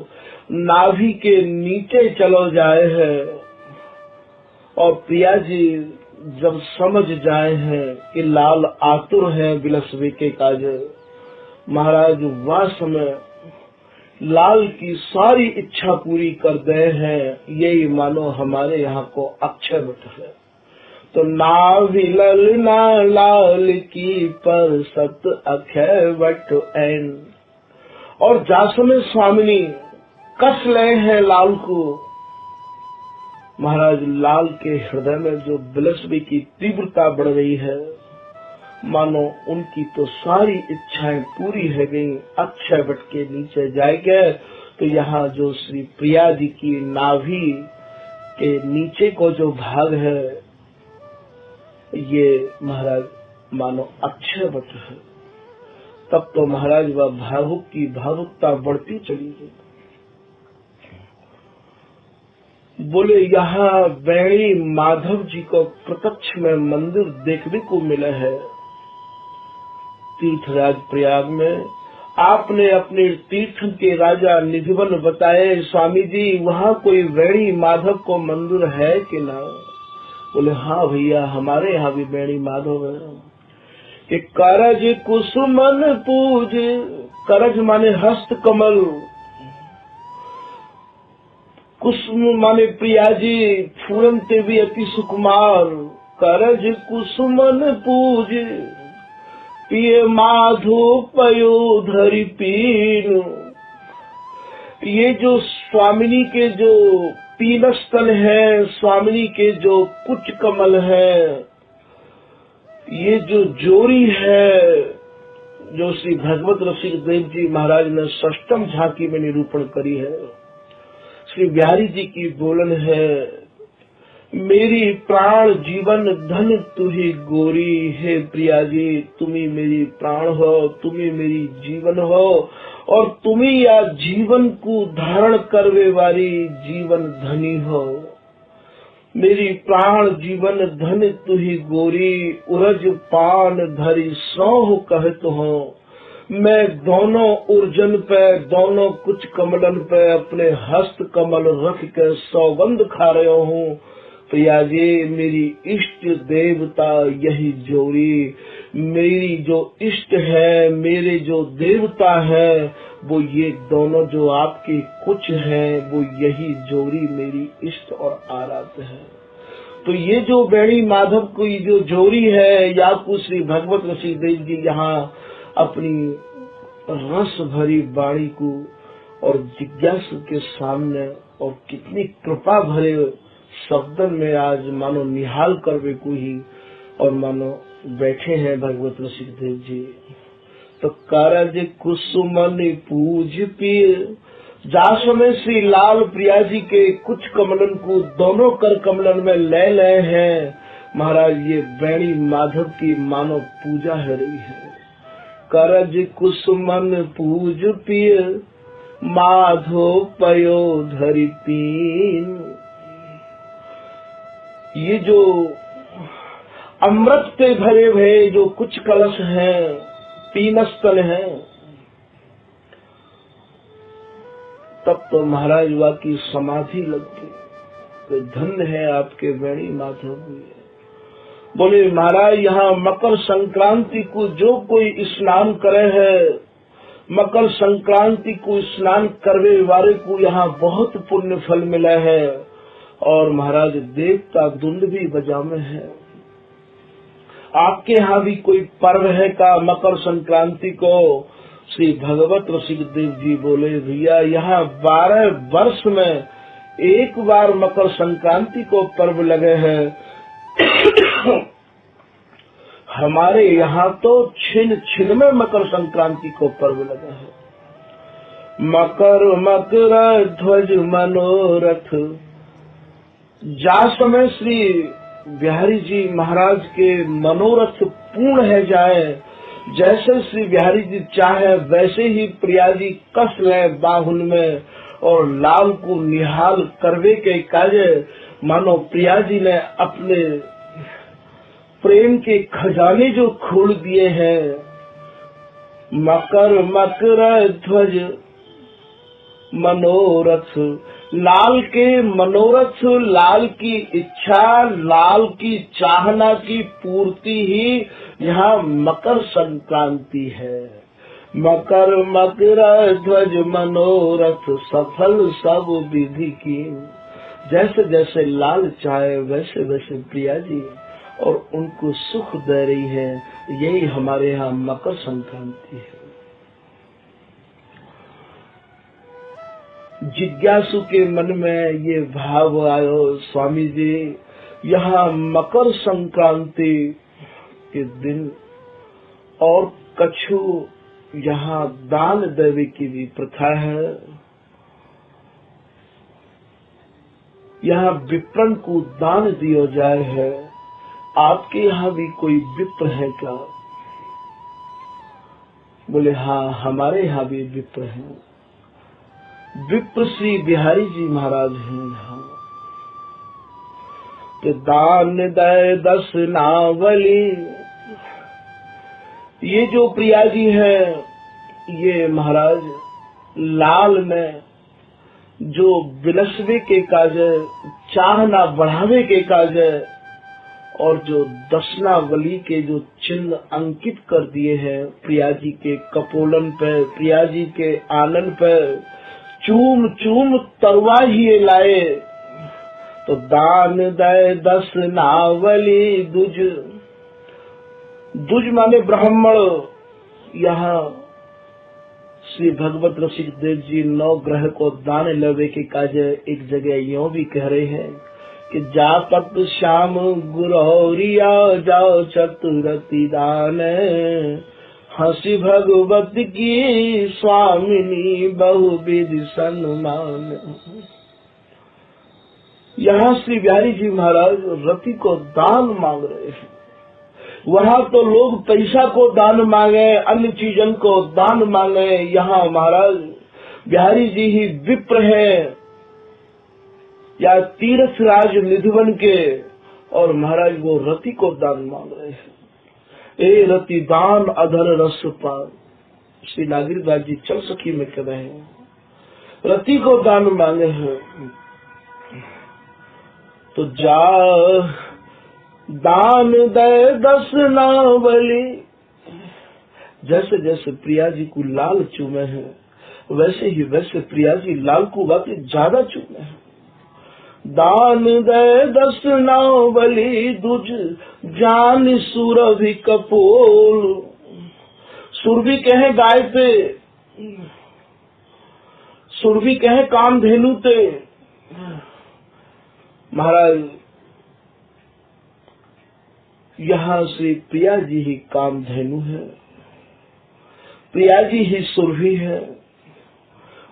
नाभि के नीचे चलो जाए है, और प्रिया जी जब समझ जाए हैं कि लाल आतुर है बिलसवे के काज, महाराज वह समय लाल की सारी इच्छा पूरी कर गए हैं। यही मानो हमारे यहाँ को अक्षय वट है। तो नाभि ललना लाल की पर सत अक्षय वट ऐन। और जासमे स्वामिनी कस ले हैं लाल को। महाराज लाल के हृदय में जो बिलसवे की तीव्रता बढ़ रही है, मानो उनकी तो सारी इच्छाएं पूरी है गई। अक्षय वट के नीचे जाएंगे तो यहाँ जो श्री प्रिया जी की नाभि के नीचे को जो भाग है, ये महाराज मानो अक्षय वट है। तब तो महाराज वह भावुक की भावुकता बढ़ती चली गई। बोले यहाँ वैणी माधव जी को प्रत्यक्ष में मंदिर देखने को मिला है तीर्थराज प्रयाग में। आपने अपने तीर्थ के राजा निधिवन बताए, स्वामी जी वहाँ कोई वैणी माधव को मंदिर है कि ना? बोले हाँ भैया, हमारे यहाँ भी वैणी माधव है। कि करज कुसुमन पूज, करज माने हस्त कमल, कुसुम माने प्रिया जी, फूलनते भी अति सुकुमार। करज कुसुमन पूज, पिए माधो पयो धरि पीन। ये जो स्वामिनी के जो पीनस्थल है, स्वामिनी के जो कुच कमल है, ये जो जोड़ी है, जो श्री भगवत रसिक देव जी महाराज ने षष्टम झांकी में निरूपण करी है। श्री बिहारी जी की बोलन है, मेरी प्राण जीवन धन तुही गोरी। हे प्रिया जी, तुम्ही मेरी प्राण हो, तुम्ही मेरी जीवन हो, और तुम्ही या जीवन को धारण करवे वाली जीवन धनी हो। मेरी प्राण जीवन धन तुही गोरी, उरज पान धरी सौह कहत हो। मैं दोनों उर्जन पे, दोनों कुछ कमलन पे अपने हस्त कमल रख के सौगंध खा रहे हूँ। प्रिया जी, मेरी इष्ट देवता यही जोड़ी, मेरी जो इष्ट है, मेरे जो देवता है, वो ये दोनों जो आपके कुछ हैं, वो यही जोड़ी मेरी इष्ट और आराध्य है। तो ये जो वैणी माधव की जो जोड़ी है, या कुछ श्री भगवत रसिक देव जी यहाँ अपनी रस भरी वाणी को और जिज्ञासु के सामने और कितनी कृपा भरे शब्दन में आज मानो निहाल करवे को ही और मानो बैठे हैं भगवत रसिक देव जी। तो कारज कुसुमन पूज पिय, जास में श्री लाल प्रिया जी के कुछ कमलन को दोनों कर कमलन में ले हैं। महाराज ये वैणी माधव की मानो पूजा है रही है। करज कुसुमन पूज पिय, माधो पयो धरि पीन। ये जो अमृत पे भरे हुए जो कुछ कलश हैं, पीनस्थल हैं, तब तो महाराज वा की समाधि लग गई। तो धन्य है आपके वैणी माधव भी। बोले महाराज यहाँ मकर संक्रांति को जो कोई स्नान करे है, मकर संक्रांति को स्नान करवे वाले को यहाँ बहुत पुण्य फल मिला है। और महाराज देवता दुंद भी बजामे है। आपके यहाँ भी कोई पर्व है का मकर संक्रांति को? श्री भगवत रसिक देव जी बोले भैया यहाँ 12 वर्ष में एक बार मकर संक्रांति को पर्व लगे हैं। हमारे यहाँ तो छिन छिन में मकर संक्रांति को पर्व लगा है। मकर मकर ध्वज मनोरथ। जा समय श्री बिहारी जी महाराज के मनोरथ पूर्ण है जाए, जैसे श्री बिहारी जी चाहे वैसे ही प्रिया जी कस ले बाहुल में और लाल को निहाल करवे के काजे मानो प्रिया जी ने अपने प्रेम के खजाने जो खोल दिए हैं। मकर मकर ध्वज मनोरथ, लाल के मनोरथ, लाल की इच्छा, लाल की चाहना की पूर्ति ही यहाँ मकर संक्रांति है। मकर मकर ध्वज मनोरथ, सफल सब विधि की। जैसे जैसे लाल चाहे वैसे वैसे प्रिया जी और उनको सुख दे रही है। यही हमारे यहाँ मकर संक्रांति है। जिज्ञासु के मन में ये भाव आयो, स्वामी जी यहाँ मकर संक्रांति के दिन और कछु यहाँ दान देवे की भी प्रथा है। यहाँ विप्रन को दान दिया जाए है। आपके यहाँ भी कोई विप्र है क्या? बोले हाँ, हमारे यहाँ भी विप्र हैं। विप्र श्री बिहारी जी महाराज हैं यहाँ। तो दान दे 10 नावली। ये जो प्रिया जी है, ये महाराज लाल में जो बिलसवे के काज, चाहना बढ़ावे के काज और जो दशनावली के जो चिन्ह अंकित कर दिए हैं प्रिया जी के कपोलन पे, प्रिया जी के आनन पे चूम चूम तरवा ही लाए। तो दान दे 10 नावली दुज। दुज माने ब्राह्मण। यहाँ श्री भगवत रसिक देव जी 9 ग्रह को दान लेवे के काज एक जगह यूं भी कह रहे हैं कि जापत श्याम गुरौरिया जाओ चतुरती दान, हंसी भगवत की स्वामिनी बहुविध सम्मान। यहाँ श्री बिहारी जी महाराज रति को दान मांग रहे हैं। वहाँ तो लोग पैसा को दान मांगे, अन्य चीजों को दान मांगे। यहाँ महाराज बिहारी जी ही विप्र है या तीर्थ राज निधिवन के, और महाराज वो रति को दान मांग रहे हैं। ए रति दान अधर रस पान। श्री नागरिकदास जी चल सखी में कह रहे हैं, रति को दान मांगे हैं। तो जा दान दे 10 नावली। जैसे जैसे प्रिया जी को लाल चूमे हैं, वैसे ही वैसे प्रिया जी लाल को बाकी ज्यादा चूमे हैं। दान दे 10 नावली दुज, जान सुरभि कपोल। सुरभि कहे गाय पे, सुरभि कहे कामधेनु ते। महाराज यहाँ श्री प्रिया जी ही कामधेनु है, प्रिया जी ही सुरभि है।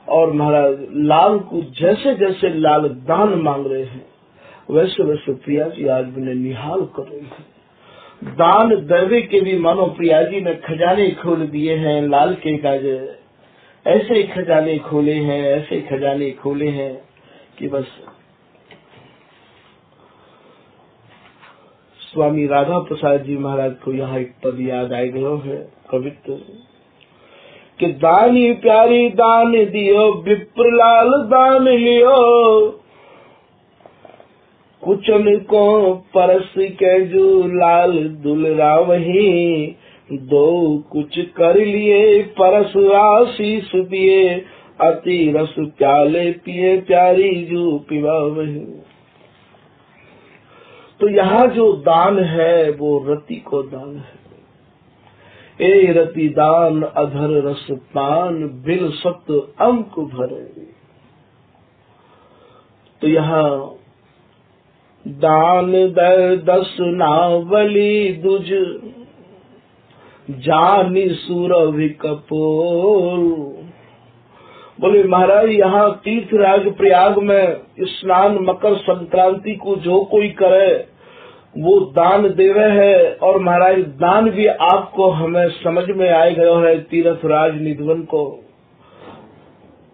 और महाराज लाल को जैसे जैसे लाल दान मांग रहे हैं, वैसे वैसे प्रिया जी आज उन्हें निहाल कर रही है। दान देवे के भी मानो प्रिया जी ने खजाने खोल दिए हैं लाल के काज। ऐसे खजाने खोले हैं, ऐसे खजाने खोले हैं कि बस। स्वामी राधा प्रसाद जी महाराज को यहाँ एक पद याद आ गयो है कवित्व कि दानी प्यारी दान दियो, विप्रलाल दान लियो। कुचन को परस के जो लाल दुलरा वही, दो कुछ कर लिए परस आशीष दिए। अति रस प्याले पिए प्यारी जो पिवा वही। तो यहाँ जो दान है वो रति को दान है। ए रति दान अधर रस पान, बिल सत अंक भरे। तो यहाँ दान दे 10 नावली दुज, जानी सुरभि कपोल। बोले महाराज यहाँ तीर्थराज प्रयाग में स्नान मकर संक्रांति को जो कोई करे वो दान देवे है, और महाराज दान भी आपको हमें समझ में आ गया है तीर्थराज निधवन को।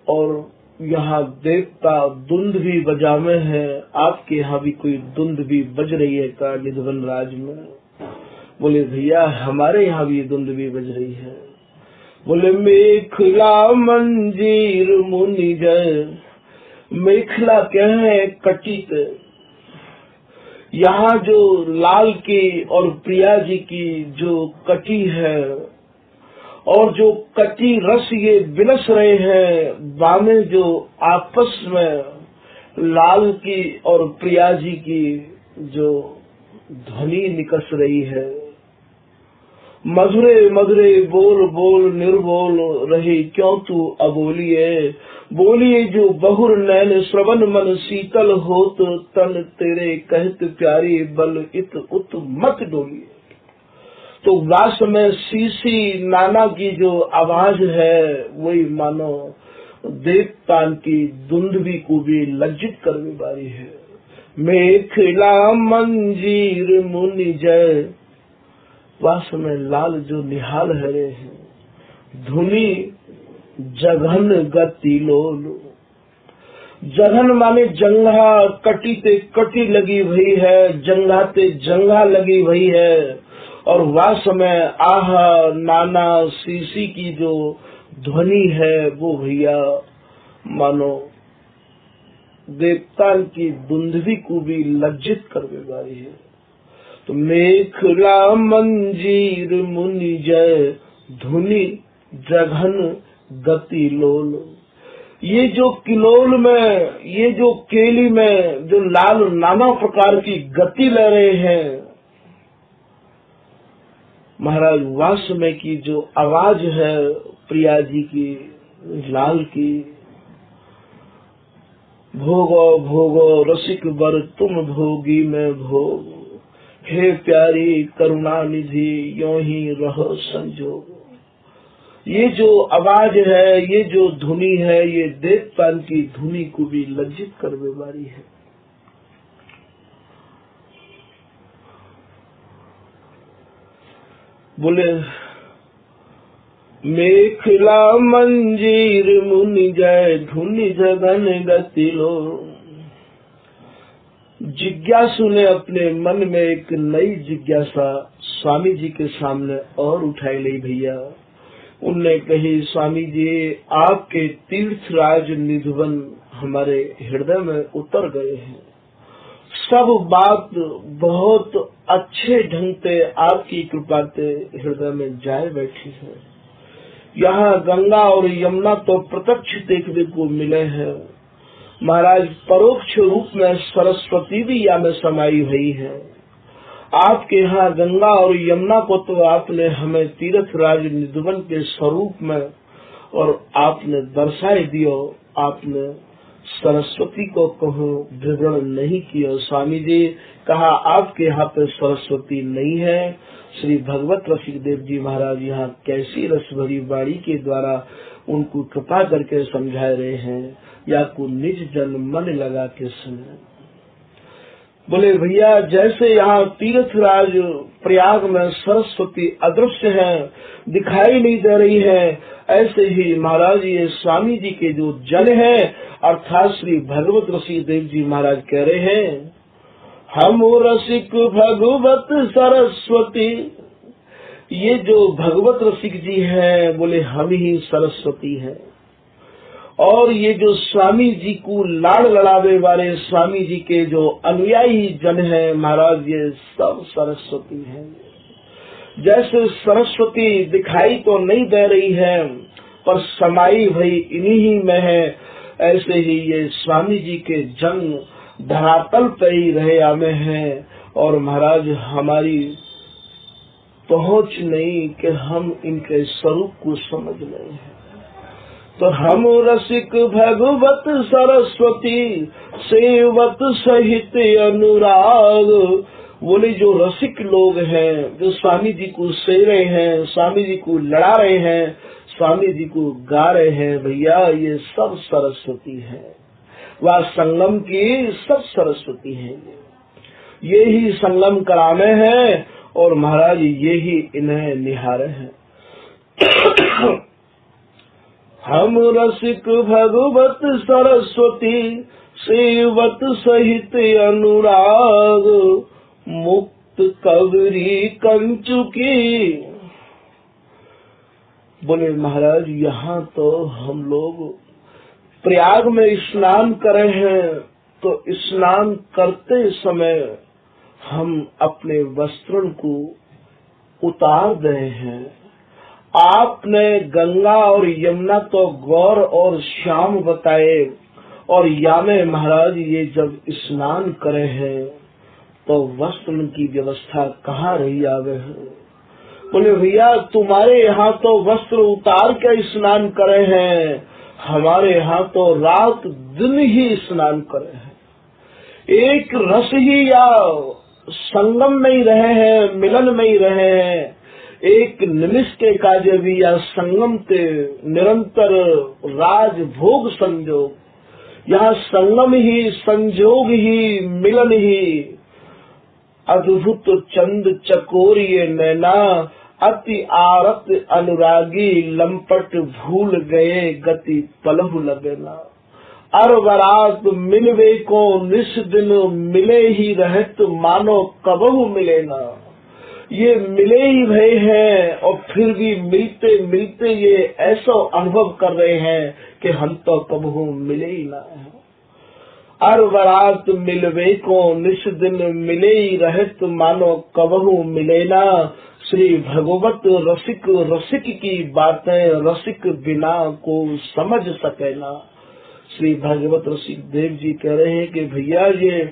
और यहाँ देवता धुंध भी बजावे हैं, आपके यहाँ भी कोई धुंध भी बज रही है का निधवन राज में? बोले भैया हमारे यहाँ भी धुंध भी बज रही है। बोले मेखला मंजीर मुनि जय, मेखला क्या है कटी पे, यहाँ जो लाल की और प्रिया जी की जो कटी है और जो कटी रस ये बिलस रहे हैं, बाने जो आपस में लाल की और प्रिया जी की जो ध्वनि निकस रही है, मधुरे मधुरे बोल बोल निर्बोल रही क्यों तू अबोलिए, बोलिए जो बहुर नैन श्रवण मन शीतल होत, तन तेरे कहत प्यारी बल इत उत मत डोलिए। तो वास में सीसी नाना की जो आवाज है वही मानो देवतान की धुंधवी को भी लज्जित करने वाली है। मेखला मंजीर मुनि जय, वास में लाल जो निहाल हरे हैं, धुनी जघन गति लोल, जघन माने जंगा, कटी ते कटी लगी हुई है, जंगा ते जंगा लगी हुई है, और वास में आह नाना सीसी की जो ध्वनि है वो भैया मानो देवता की धुंधवी को भी लज्जित करने वाली है। तो मेखला मंजीर मुनि जय, धुनि जघन गति लोल, ये जो किलोल में, ये जो केली में जो लाल नाना प्रकार की गति ले रहे हैं महाराज, वास में की जो आवाज है प्रिया जी की लाल की, भोगो भोगो रसिक बर तुम भोगी मैं भोग, हे प्यारी करुणा निधि यों ही रहो संजोग। ये जो आवाज है, ये जो धुनी है, ये देवतान की धुनी को भी लज्जित करने वाली है। बोले मेखला मंजीर मुनि जय, धुनि जगन गति लो। जिज्ञासु ने अपने मन में एक नई जिज्ञासा स्वामी जी के सामने और उठाई ली भैया। उनने कही स्वामी जी आपके तीर्थराज निधवन हमारे हृदय में उतर गए हैं, सब बात बहुत अच्छे ढंग से आपकी कृपा से हृदय में जाए बैठी है। यहाँ गंगा और यमुना तो प्रत्यक्ष देखने को मिले हैं महाराज, परोक्ष रूप में सरस्वती भी यहाँ में समाई हुई है। आपके यहाँ गंगा और यमुना को तो आपने हमें तीर्थराज निधवन के स्वरूप में और आपने दर्शाए दियो, आपने सरस्वती को कहो विवरण नहीं किया। स्वामी जी कहा आपके यहाँ पे सरस्वती नहीं है। श्री भगवत रसिक देव जी महाराज यहाँ कैसी रसभरी वाणी के द्वारा उनको कृपा करके समझा रहे हैं, या को निज जन मन लगा के सुने। बोले भैया जैसे यहाँ तीर्थराज प्रयाग में सरस्वती अदृश्य है, दिखाई नहीं दे रही है, ऐसे ही महाराज ये स्वामी जी के जो जन है अर्थात श्री भगवत रसिक देव जी महाराज कह रहे हैं, हम रसिक भगवत सरस्वती। ये जो भगवत रसिक जी है बोले हम ही सरस्वती हैं, और ये जो स्वामी जी को लाड़ लड़ावे वाले स्वामी जी के जो अनुयायी जन है महाराज ये सब सरस्वती हैं। जैसे सरस्वती दिखाई तो नहीं दे रही है पर समाई भई इन्हीं ही में है, ऐसे ही ये स्वामी जी के जन धरातल पे ही रहे आमे हैं, और महाराज हमारी पहुंच नहीं कि हम इनके स्वरूप को समझ नहीं है। तो हम रसिक भगवत सरस्वती सेवत सहित अनुराग। बोले जो रसिक लोग हैं जो स्वामी जी को सेव रहे हैं, स्वामी जी को लड़ा रहे हैं, स्वामी जी को गा रहे हैं, भैया ये सब सरस्वती है, वह संगम की सब सरस्वती है, ये ही संगम करामे हैं और महाराज ये ही इन्हें निहारे हैं। हम रसिक भगवत सरस्वती सेवत सहित अनुराग, मुक्त कबरी कंचुकी। बोले महाराज यहाँ तो हम लोग प्रयाग में स्नान करे हैं, तो स्नान करते समय हम अपने वस्त्रों को उतार गए हैं। आपने गंगा और यमुना तो गौर और श्याम बताए, और यामे महाराज ये जब स्नान करे हैं तो वस्त्र की व्यवस्था कहाँ रही आवे है। बोले भैया तुम्हारे यहाँ तो वस्त्र उतार के स्नान करे हैं, हमारे यहाँ तो रात दिन ही स्नान करे हैं। एक रस ही या संगम में ही रहे हैं, मिलन में ही रहे हैं, एक निमिष के काजे भी या संगम ते निरंतर राज भोग संजोग, यहाँ संगम ही संजोग ही मिलन ही, अद्भुत चंद चकोरिये नैना, अति आरत अनुरागी, लंपट भूल गए गति पलहु लगना। अर वरात मिलवे को निस दिन, मिले ही रहत मानो कबहु मिले ना। ये मिले ही भय हैं और फिर भी मिलते मिलते ये ऐसा अनुभव कर रहे हैं कि हम तो कबहू मिले ही ना है। अर वरात मिलवे को निस दिन, मिले ही रहत मानो कबहू मिले ना। श्री भगवत रसिक रसिक की बातें रसिक बिना को समझ सके ना। श्री भगवत रसिक देव जी कह रहे हैं कि भैया ये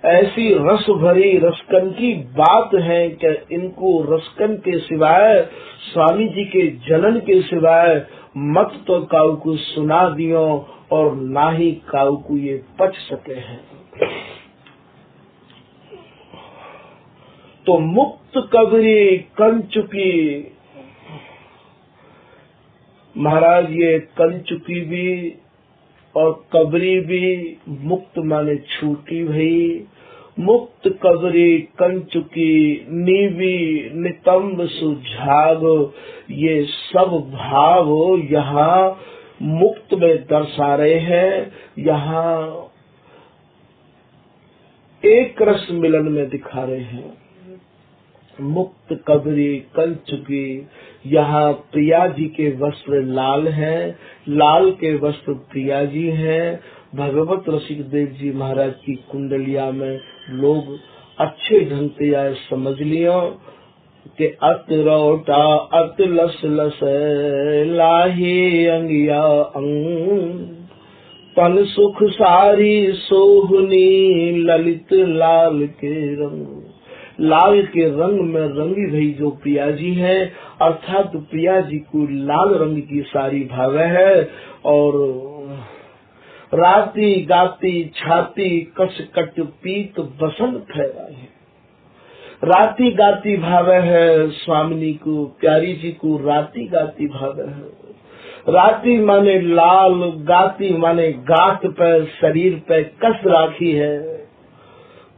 ऐसी रस भरी रसकन की बात है कि इनको रसकन के सिवाय, स्वामी जी के जनन के सिवाय मत तो काऊ को सुना दियो और ना ही काऊ को ये पच सके हैं। तो मुक्त कबरी कंचुकी, महाराज ये कंचुकी भी और कबरी भी, मुक्त माने छूटी भई, मुक्त कबरी कंचुकी, नीवी नितंब सुझाग, ये सब भाव यहाँ मुक्त में दर्शा रहे हैं, यहाँ एक रस मिलन में दिखा रहे हैं। मुक्त कबरी कंचुकी, यहाँ प्रिया जी के वस्त्र लाल हैं, लाल के वस्त्र प्रिया जी हैं। भगवत रसिक देव जी महाराज की कुंडलिया में लोग अच्छे ढंग से आए समझ लियो कि अत रोटा अत लस लस लाही अंगिया अंग, पन सुख सारी सोहनी ललित लाल के रंग। लाल के रंग में रंगी भई जो प्रिया जी है, अर्थात प्रिया जी को लाल रंग की सारी भावे है। और राती गाती छाती कस कट पीत बसंत फैला है। राती गाती भावे है स्वामिनी को, प्यारी जी को राती गाती भावे है। राती माने लाल, गाती माने गात पे शरीर पे कस राखी है।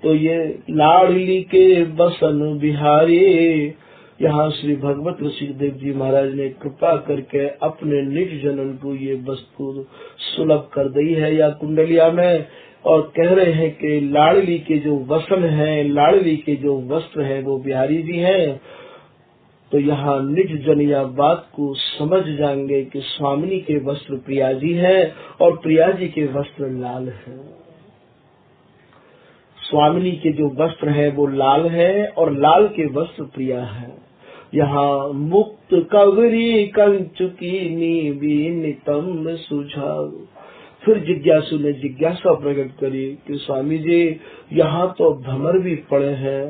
तो ये लाडली के बसन बिहारी, यहाँ श्री भगवत रसिक देव जी महाराज ने कृपा करके अपने निज जनन को ये वस्तु सुलभ कर दी है या कुंडलिया में, और कह रहे हैं कि लाडली के जो वसन हैं, लाडली के जो वस्त्र हैं वो बिहारी जी हैं। तो यहाँ निज जन या बात को समझ जाएंगे कि स्वामिनी के वस्त्र प्रिया जी हैं और प्रिया जी के वस्त्र लाल हैं। स्वामिनी के जो वस्त्र है वो लाल है और लाल के वस्त्र प्रिया है। यहाँ मुक्त कवरी कंचुकी नीवी नितंब सुझाव। फिर जिज्ञासु ने जिज्ञासा प्रकट करी कि स्वामी जी यहाँ तो भमर भी पड़े हैं,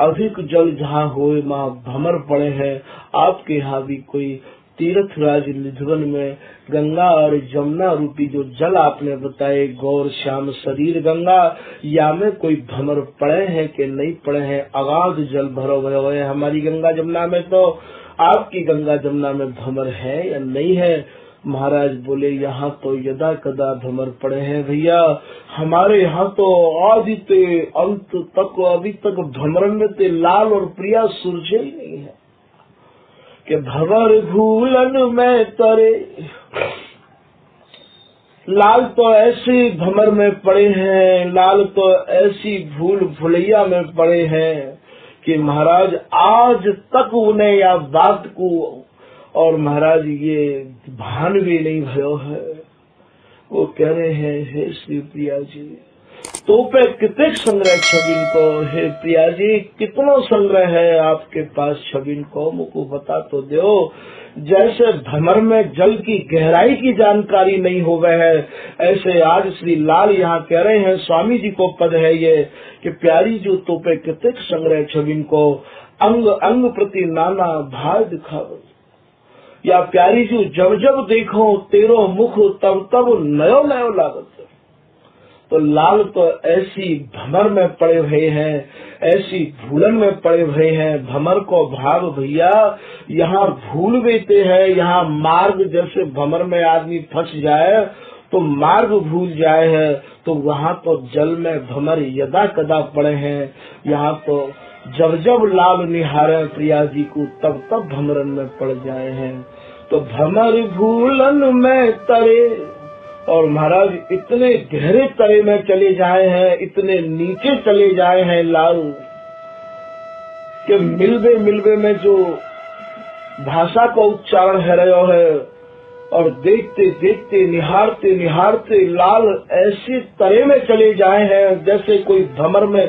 अधिक जल जहाँ होए वहाँ भमर पड़े हैं, आपके यहाँ भी कोई तीर्थराज निधवन में गंगा और जमुना रूपी जो जल आपने बताए, गौर श्याम शरीर गंगा, या में कोई भमर पड़े हैं कि नहीं पड़े हैं? अगाध जल भरो हुए हमारी गंगा जमुना में तो आपकी गंगा जमुना में भ्रमर है या नहीं है? महाराज बोले यहाँ तो यदा कदा भ्रमर पड़े हैं भैया, हमारे यहाँ तो आदि ते अंत तक अभी तक भ्रमरन में ते लाल और प्रिया सुरझे ही नहीं है कि भंवर भूलन में तरे। लाल तो ऐसे भंवर में पड़े हैं, लाल तो ऐसी भूल भुलैया में पड़े हैं कि महाराज आज तक उन्हें या बात को और महाराज ये भान भी नहीं भयो है। वो कह रहे हैं, हे श्री प्रिया जी तो पे कितने संग्रह छबिन को, हे प्रिया जी कितना संग्रह है आपके पास छबिन को, मुझको बता तो दो। जैसे भंवर में जल की गहराई की जानकारी नहीं हो गए है, ऐसे आज श्री लाल यहाँ कह रहे हैं, स्वामी जी को पद है ये कि प्यारी जो तो पे कितने संग्रह छबिन को, अंग अंग प्रति नाना भाव दिखाओ, या प्यारी जी जब जब देखो तेरो मुख तब तब नयो नयो लागत। तो लाल तो ऐसी भंवर में पड़े हुए हैं, ऐसी भूलन में पड़े हुए हैं। भंवर को भाव भैया यहाँ भूल बेते हैं, यहाँ मार्ग जैसे भंवर में आदमी फंस जाए तो मार्ग भूल जाए है, तो वहाँ तो जल में भंवर यदा कदा पड़े हैं। यहाँ तो जब जब लाल निहारे प्रिया जी को तब तब भंवरन में पड़ जाए हैं। तो भंवर भूलन में तरे, और महाराज इतने गहरे तरे में चले जाए हैं, इतने नीचे चले जाए हैं लाल कि मिलबे मिलबे में जो भाषा का उच्चारण है रहा है, और देखते देखते निहारते निहारते लाल ऐसे तरे में चले जाए हैं जैसे कोई भंवर में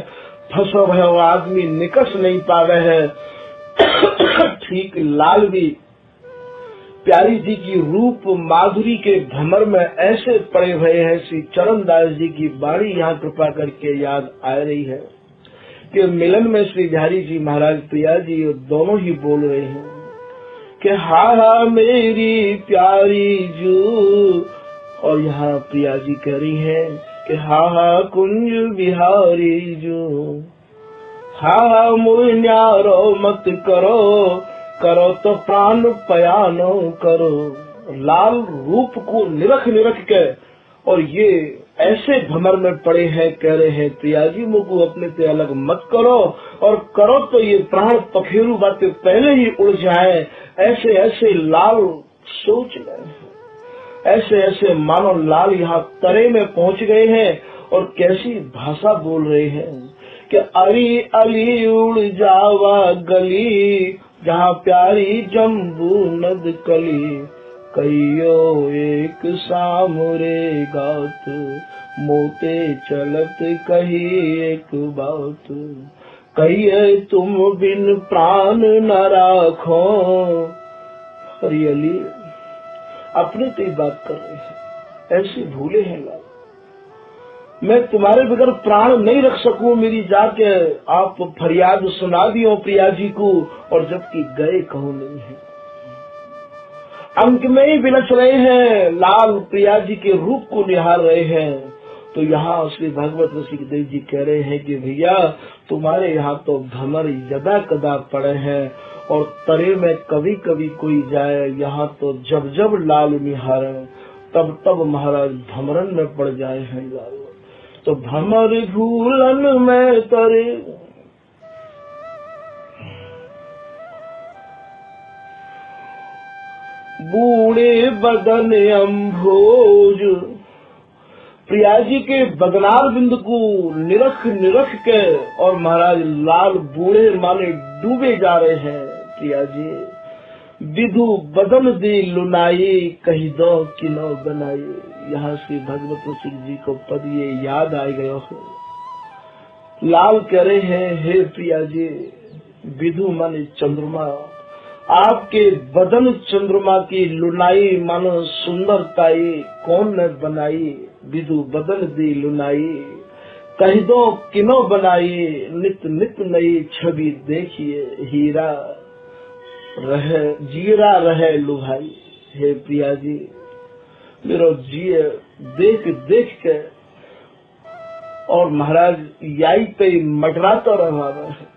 फंसा हुआ आदमी निकस नहीं पा रहे है। ठीक लाल भी प्यारी जी की रूप माधुरी के भंवर में ऐसे पड़े हुए हैं। श्री चरणदास जी की बाणी यहाँ कृपा करके याद आ रही है कि मिलन में श्री बिहारी जी महाराज प्रिया जी दोनों ही बोल रहे हैं कि हा हा मेरी प्यारी जू, और यहाँ प्रिया जी कह रही हैं कि हा हा कुंज बिहारी जू, हा हा मुझ न्यारो मत करो, करो तो प्राण पयानो करो। लाल रूप को निरख निरख के और ये ऐसे भंवर में पड़े हैं, कह रहे हैं प्रिया जी मुझको अपने से अलग मत करो, और करो तो ये प्राण पखेरु बातें पहले ही उड़ जाए। ऐसे ऐसे लाल सोच रहे हैं, ऐसे ऐसे मानो लाल यहाँ तरे में पहुँच गए हैं, और कैसी भाषा बोल रहे हैं कि अली अली उड़ जावा गली, जहाँ प्यारी जम्बू नद कली, कहियो एक सामरे गात, मोते चलत कही एक बात, कहिए तुम बिन प्राण न राखो। अरे अली अपने तो बात कर रहे हैं, ऐसे भूले हैं लाल, मैं तुम्हारे बगैर प्राण नहीं रख सकूं, मेरी जाके आप फरियाद सुना दियो प्रिया जी को, और जबकि गए कहूं नहीं है। अंक में ही बिलस रहे हैं, लाल प्रिया जी के रूप को निहार रहे हैं। तो यहाँ श्री भगवत ऋषिदेव जी कह रहे हैं कि भैया तुम्हारे यहाँ तो भंवर यदा कदा पड़े हैं, और तरे में कभी कभी कोई जाए, यहाँ तो जब जब लाल निहारे तब तब महाराज भंवरन में पड़ जाए हैं लाल। तो भंवर भूलन में तरे, बूढ़े बदन अम्भोज, प्रिया जी के बदनार बिंदु को निरख निरख के, और महाराज लाल बूढ़े माने डूबे जा रहे हैं। प्रिया जी विधु बदन दी लुनाई, कही दो किनो बनाई। यहाँ श्री भगवत सिंह जी को पद ये याद आ गया हो। लाल कह रहे हैं, हे प्रिया जी विधु माने चंद्रमा, आपके बदन चंद्रमा की लुनाई मानो सुंदरताई कौन ने बनाई। विधु बदन दी लुनाई, कह दो किनो बनाई। नित नित नई छवि देखिए, हीरा रहे जीरा रहे लुभाई। हे प्रिया जी मेरो जिये देख देख के, और महाराज याई पे मटराता रहा है।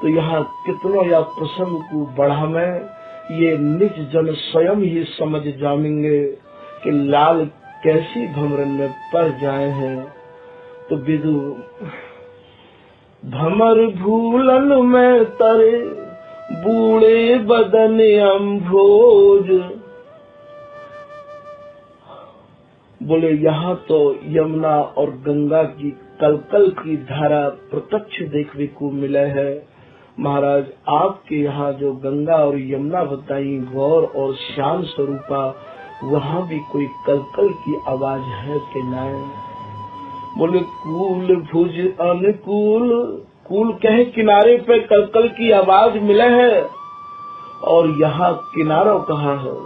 तो यहाँ कितनों या प्रसंग को बढ़ा में ये निज जन स्वयं ही समझ जामेंगे कि लाल कैसी भमरन में पड़ जाए हैं। तो विदु भमर भूलन में तरे बूढ़े बदन अम्भोज, बोले यहाँ तो यमुना और गंगा की कलकल की धारा प्रत्यक्ष देखने को मिले है। महाराज आपके यहाँ जो गंगा और यमुना बताई गौर और श्याम स्वरूपा, वहाँ भी कोई कलकल की आवाज है कि नहीं? बोले कूल भुज अनुकूल, कूल कहे किनारे पे कलकल की आवाज मिले है, और यहाँ किनारा कहाँ है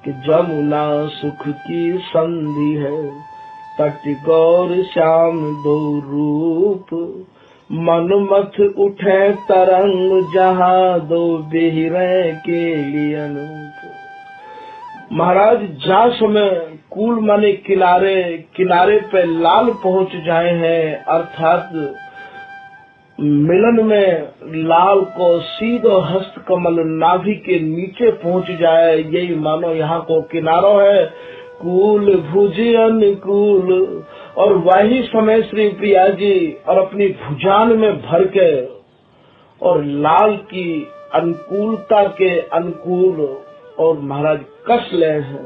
कि जमुना सुख की संधि है, तट गौर श्याम दो रूप, मन मथ उठे तरंग जहाँ दो बिहरे के लिए अनूप। महाराज जा समय कूल माने किनारे, किनारे पे लाल पहुँच जाए हैं, अर्थात मिलन में लाल को सीधो हस्त कमल नाभि के नीचे पहुँच जाए, यही मानो यहाँ को किनारो है। कूल भुज अनुकूल, और वही समय श्री प्रिया जी और अपनी भुजान में भर के और लाल की अनुकूलता के अनुकूल और महाराज कस ले हैं।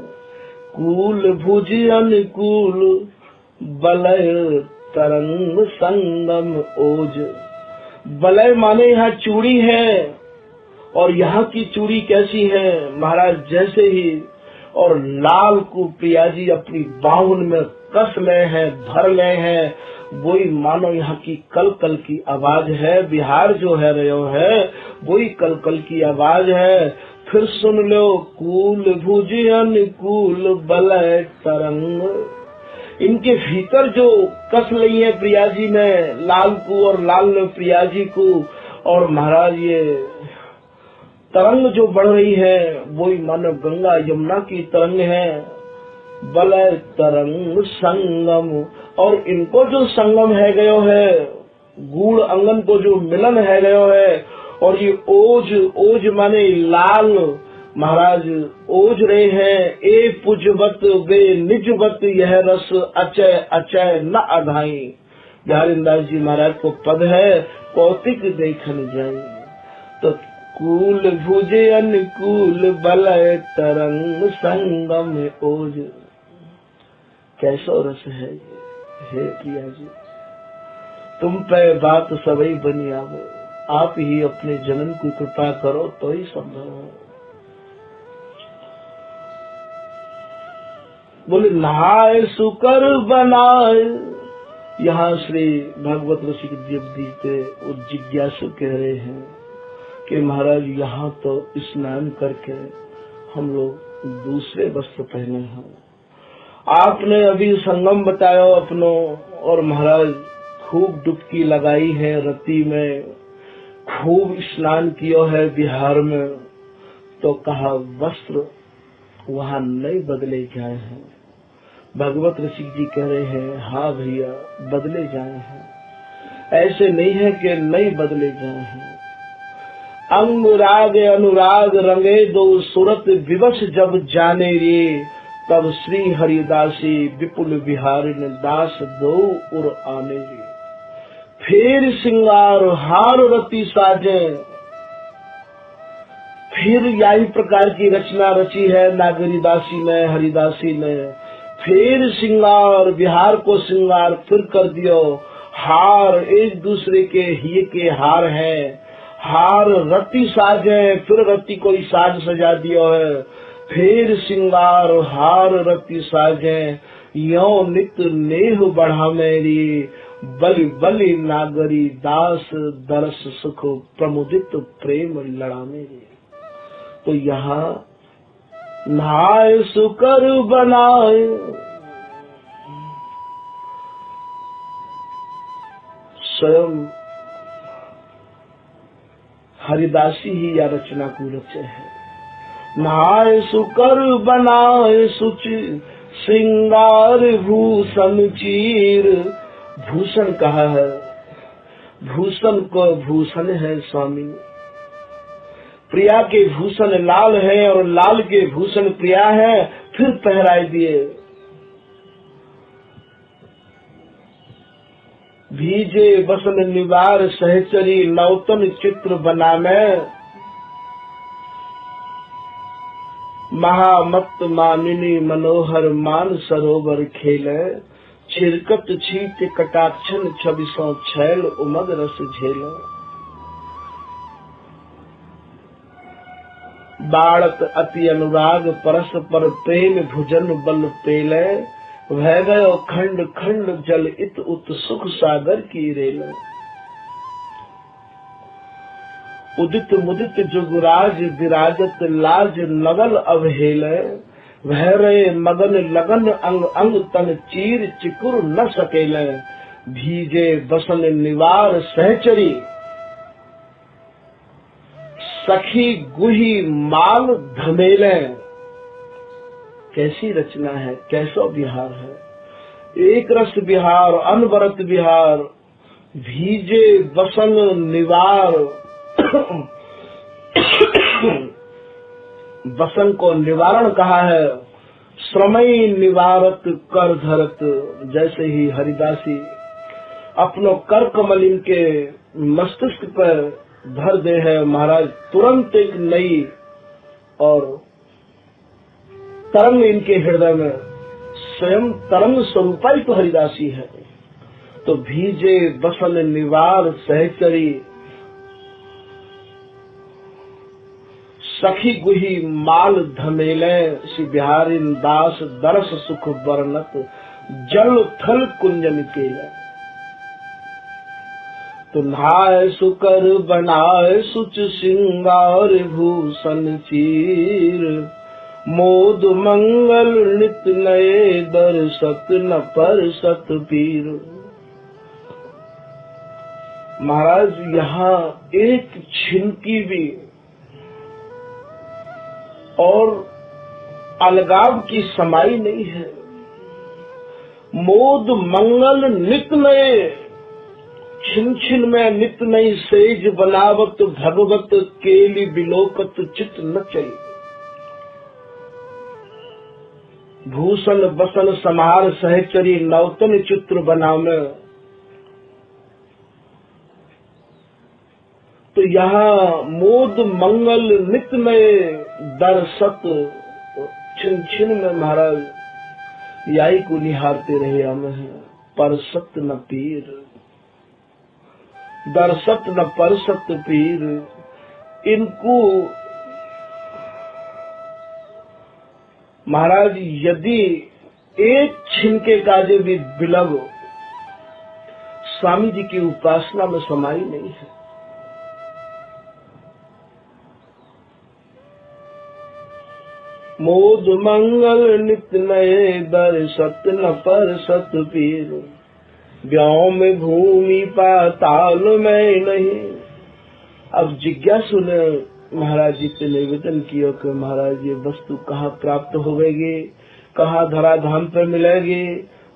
कूल भुज अनुकूल बलय तरंग संगम ओज, बलय माने यहाँ चूड़ी है, और यहाँ की चूड़ी कैसी है महाराज? जैसे ही और लाल को प्रिया जी अपनी बाहुन में कस ले हैं, भर ले हैं, वही मानो यहाँ की कलकल की आवाज है। बिहार जो है रहो है वही कलकल की आवाज है। फिर सुन लो कूल भुज अनुकूल बलय तरंग, इनके भीतर जो कस ली है प्रिया जी ने लाल को और लाल ने प्रिया जी को, और महाराज ये तरंग जो बढ़ रही है वही मानो गंगा यमुना की तरंग है। बलय तरंग संगम, और इनको जो संगम है गयो है, गूढ़ अंगन को जो मिलन है गयो है, और ये ओज, ओज माने लाल महाराज ओज रहे हैं। ए पुजवत वे निजवत यह रस अचय अचय न अघाई, बिहारीदास जी महाराज को पद है कौतिक देखन जाए। तो कूल भुज अनुकूल बलय तरंग संगम ओज, कैसो रस है ये। हे प्रिया जी तुम पे बात सबई बनी आवे, आप ही अपने जनन की कृपा करो तो ही संभव है। बोले नहाय सुकर बनाए, यहाँ श्री भागवत ऋषि देव जी के जिज्ञासु कह रहे हैं कि महाराज यहाँ तो स्नान करके हम लोग दूसरे वस्त्र पहने हैं, आपने अभी संगम बताया अपनों, और महाराज खूब डुबकी लगाई है रति में, खूब स्नान किया है बिहार में, तो कहा वस्त्र वहाँ नहीं बदले जाए हैं। भगवत ऋषि जी कह रहे हैं हाँ भैया बदले जाए हैं, ऐसे नहीं है कि नहीं बदले जाए हैं। अंगराग अनुराग रंगे दो सूरत विवश जब जाने रे, तब श्री हरिदासी विपुल बिहारी दास दो उर आने रे। फिर सिंगार हार रति साजे, फिर यही प्रकार की रचना रची है नागरीदासी ने हरिदासी ने। फिर सिंगार बिहार को सिंगार फिर कर दियो, हार एक दूसरे के हिये के हार है, हार रति साजे फिर रति को ही साज सजा दियो है। फिर सिंगार हार रति साजे, यो नित नेह बढ़ा मेरी, बलि बलि नागरी दास दरस सुख प्रमुदित प्रेम लड़ा मेरी। तो यहाँ नहाय सुकर बनाए, स्वयं हरिदासी ही या रचना को रचे है। नहाय सुकर बनाए सुचि श्रृंगार भूषण चीर, भूषण कहा है भूषण को भूषण है स्वामी, प्रिया के भूषण लाल है और लाल के भूषण प्रिया है, फिर पहराए दिए। भीजे बसन निवार सहचरी नौतन चित्र बनामे, महामत्त मानिनी मनोहर मान सरोवर खेले, छिरकत छीट कटाक्षन छबिसों छैल उमग रस झेले। बाड़त अति अनुराग परस पर प्रेम भुजन बल पेले, वह गयो खंड खंड जल इत उत सुख सागर की रेल। उदित मुदित जुगराज विराजत लाज नवल अवहेले, वह रे मगन लगन अंग अंग तन चीर चिकुर न सकेले। भीजे बसन निवार सहचरी सखी गुही माल धमेले। कैसी रचना है, कैसा बिहार है, एक रस बिहार अनवरत बिहार। भीजे बसन निवार बसन को निवारण कहा है, श्रमई निवारत कर धरत। जैसे ही हरिदासी अपनो कर कमल इनके मस्तिष्क पर धर दे है महाराज, तुरंत एक नई और तरंग इनके हृदय में, स्वयं तरंग स्वरूपा ही तो हरिदासी है। तो भीजे बसन निवार सहचरी सखी गुही माल धमेले, श्री बिहारी दास दरस सुख वर्णत जल थल कुंजन केले। तो नहाय सुकर बनाए सुच सिंगार भूषण चीर, मोद मंगल नित नए दर्शत न परसत पीर। महाराज यहाँ एक छिनकी भी और अलगाव की समाई नहीं है। मोद मंगल नित नए, छिन छिन में नित नई सेज बनावत भगवत केली बिलोकत चित न चली। भूषण बसन समार सहचरी नौतन चित्र बनावे। तो यहाँ मोद मंगल नित नए दर्शत, छिन छिन में महाराज याई को निहारते रहे हमें। परसत न पीर, दर्शत न परसत पीर। इनको महाराज यदि एक छिनके का जो भी बिलग स्वामी जी की उपासना में समाई नहीं है। मोद मंगल नित नए दर्शत न परसत पीर। व्योम में भूमि पाताल में नहीं। अब जिज्ञासु ने महाराज जी से निवेदन किया कि महाराज ये वस्तु कहाँ प्राप्त होगी, कहाँ धराधाम पे मिलेगी।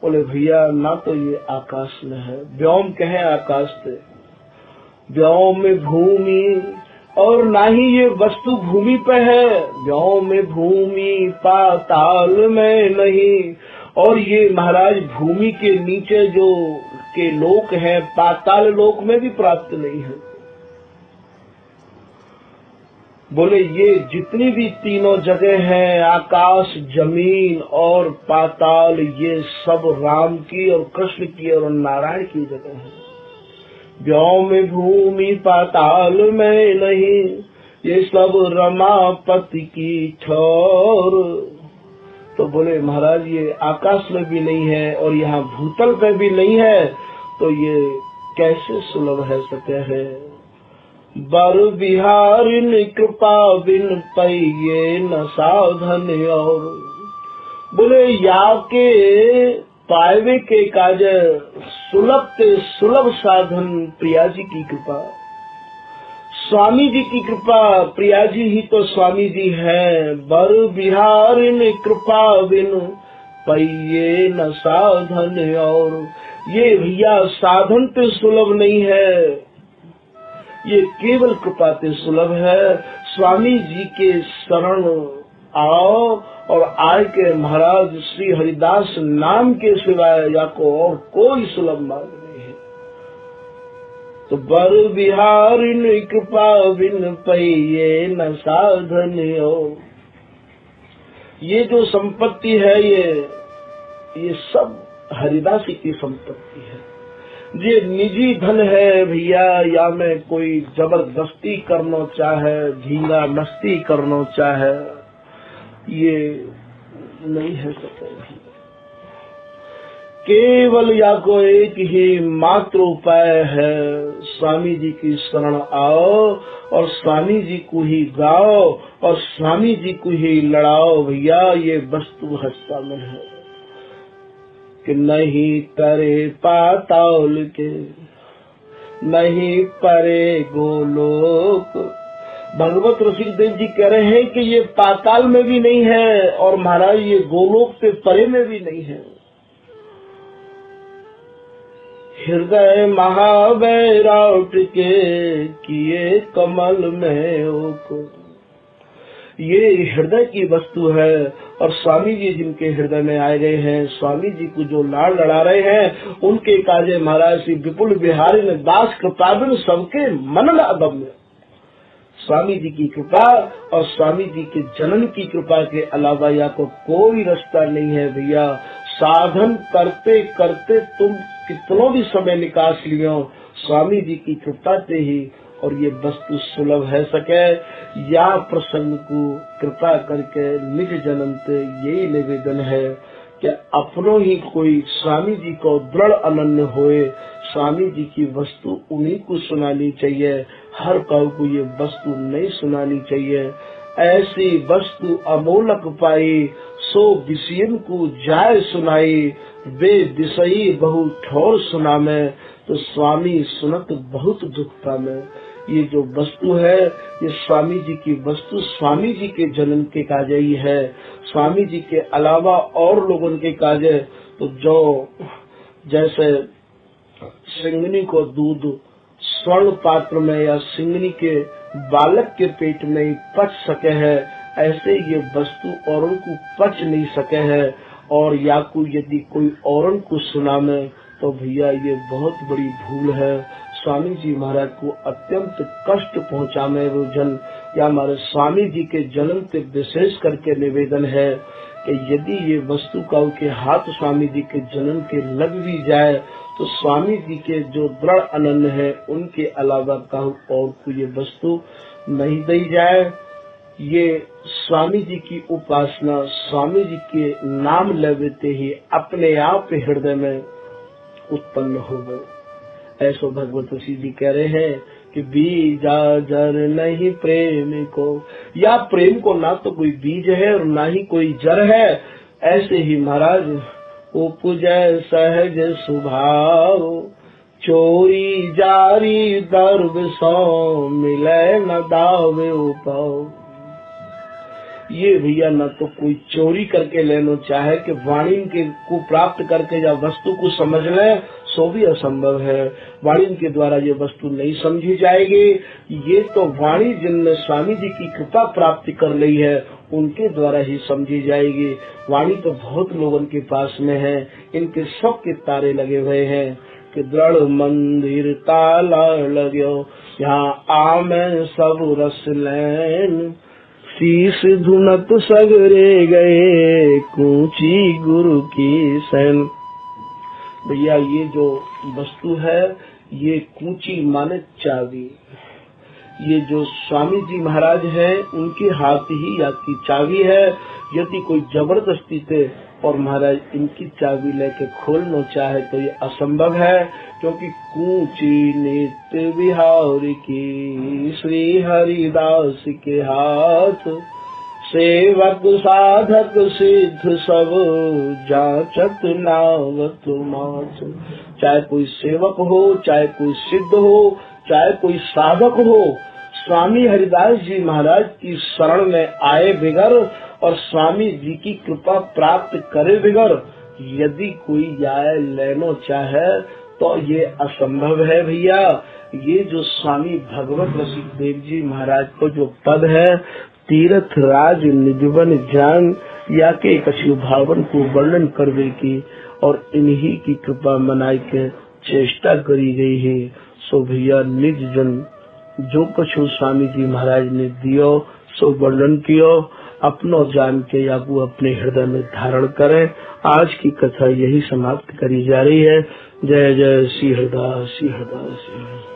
बोले भैया ना तो ये आकाश में है, व्योम कहे आकाश से, व्योम में भूमि, और ना ही ये वस्तु भूमि पे है। व्योम में भूमि पाताल में नहीं। और ये महाराज भूमि के नीचे जो के लोक है, पाताल लोक में भी प्राप्त नहीं है। बोले ये जितनी भी तीनों जगह हैं, आकाश, जमीन और पाताल, ये सब राम की और कृष्ण की और नारायण की जगह है। व्योम में भूमि पाताल में नहीं, ये सब रमापति की ठौर। तो बोले महाराज ये आकाश में भी नहीं है और यहाँ भूतल पे भी नहीं है, तो ये कैसे सुलभ है सके है। बर बिहारिन कृपा बिन पइये न साधन और। बोले या के पायवे के काज सुलभ ते सुलभ साधन प्रिया जी की कृपा, स्वामी जी की कृपा। प्रिया जी ही तो स्वामी जी हैं। बर बिहारिन कृपा बिन पहिए न साधन और। ये भैया साधन पे सुलभ नहीं है, ये केवल कृपा पे सुलभ है। स्वामी जी के शरण आओ और आय के महाराज श्री हरिदास नाम के सिवाय या को और कोई सुलभ मार्ग नहीं है। तो बर बिहारी कृपा बिन पहिए न साधन हो। ये जो संपत्ति है ये सब हरिदासी की संपत्ति है। ये निजी धन है भैया, या में कोई जबरदस्ती करना चाहे, झींगा मस्ती करना चाहे, ये नहीं है सकते। केवल या को एक ही मात्र उपाय है, स्वामी जी की शरण आओ और स्वामी जी को ही गाओ और स्वामी जी को ही लड़ाओ। भैया ये वस्तु हस्ता में है कि नहीं तरे पाताल के, नहीं परे गोलोक। भगवत रसिक देव जी कह रहे हैं कि ये पाताल में भी नहीं है और महाराज ये गोलोक से परे में भी नहीं है। हृदय महावैराट के किए कमल में ओको। ये हृदय की वस्तु है और स्वामी जी जिनके हृदय में आए गए हैं, स्वामी जी को जो लाड़ लड़ा रहे हैं, उनके काजे महाराज श्री विपुल बिहारी ने दास कृपाबिन सबके मन अदम्य। स्वामी जी की कृपा और स्वामी जी के जनन की कृपा के अलावा या को कोई रास्ता नहीं है भैया। साधन करते करते तुम कितना भी समय निकास लियो, स्वामी जी की कृपा से ही और ये वस्तु सुलभ है सके। या प्रसंग को कृपा करके निज जननते यही निवेदन है कि अपनों ही कोई स्वामी जी को दृढ़ अनन्य होए। स्वामी जी की वस्तु उन्हीं को सुनानी चाहिए, हर काऊ को ये वस्तु नहीं सुनानी चाहिए। ऐसी वस्तु अमोलक पाई, सो विषयन को जाय सुनाई, वे विषयी बहु ठोर सुना में, तो स्वामी सुनत बहुत दुखता में। ये जो वस्तु है ये स्वामी जी की वस्तु स्वामी जी के जन्म के काजे ही है, स्वामी जी के अलावा और लोगों के काजे। तो जो जैसे सिंगनी को दूध स्वर्ण पात्र में या सिंगनी के बालक के पेट में ही पच सके है, ऐसे ये वस्तु औरों को पच नहीं सके है। और या को यदि कोई औरों को सुना में तो भैया ये बहुत बड़ी भूल है। स्वामी जी महाराज को अत्यंत कष्ट पहुंचा में वो जन या हमारे स्वामी जी के जन्म से विशेष करके निवेदन है कि यदि ये वस्तु का के हाथ स्वामी जी के जन्म के लग भी जाए तो स्वामी जी के जो दृढ़ अनन्य है उनके अलावा कहूँ और को ये वस्तु नहीं दी जाए। ये स्वामी जी की उपासना स्वामी जी के नाम लेते ही अपने आप हृदय में उत्पन्न हो गए। ऐसो भगवत ऋषि जी कह रहे हैं कि बीजा जर नहीं प्रेम को, या प्रेम को ना तो कोई बीज है और ना ही कोई जड़ है। ऐसे ही महाराज उपजय सहज स्वभाव, चोरी जारी दर्द सो मिले न दावे उपाव। ये भैया न तो कोई चोरी करके लेना चाहे कि वाणी के को प्राप्त करके या वस्तु को समझ ले, सो भी असंभव है। वाणी के द्वारा ये वस्तु नहीं समझी जाएगी। ये तो वाणी जिनने स्वामी जी की कृपा प्राप्ति कर ली है उनके द्वारा ही समझी जाएगी। वाणी तो बहुत लोगों के पास में है, इनके सब के तारे लगे हुए हैं कि दृढ़ मंदिर ताला लग्यो, यहाँ आमे सब रस लैन, शीश धुनत सगरे गए कूची गुरु की सैन। भैया ये जो वस्तु है ये कूची माने चाबी। ये जो स्वामी जी महाराज हैं उनके हाथ ही या की चाबी है। यदि कोई जबरदस्ती से और महाराज इनकी चाबी लेके खोलना चाहे तो ये असंभव है, क्योंकि कूची नित्य विहार की श्री हरिदास के हाथ, सेवक साधक सिद्ध सब जाचत नावत माच। चाहे कोई सेवक हो, चाहे कोई सिद्ध हो, चाहे कोई साधक हो, स्वामी हरिदास जी महाराज की शरण में आए बिगर और स्वामी जी की कृपा प्राप्त करे बिगर यदि कोई जाए लेनो चाहे तो ये असंभव है भैया। ये जो स्वामी भगवत रसिकदेव जी महाराज को जो पद है, तीर्थ राज निजवन जान या के कछु भावन को वर्णन करवे की और इन्हीं की कृपा मनाई के चेष्टा करी गई है। सो भैया निज जन जो कुछ स्वामी जी महाराज ने दियो सो वर्णन कियो, अपनो जान के या वो अपने हृदय में धारण करें। आज की कथा यही समाप्त करी जा रही है। जय जय श्री हरदास श्री हरदास।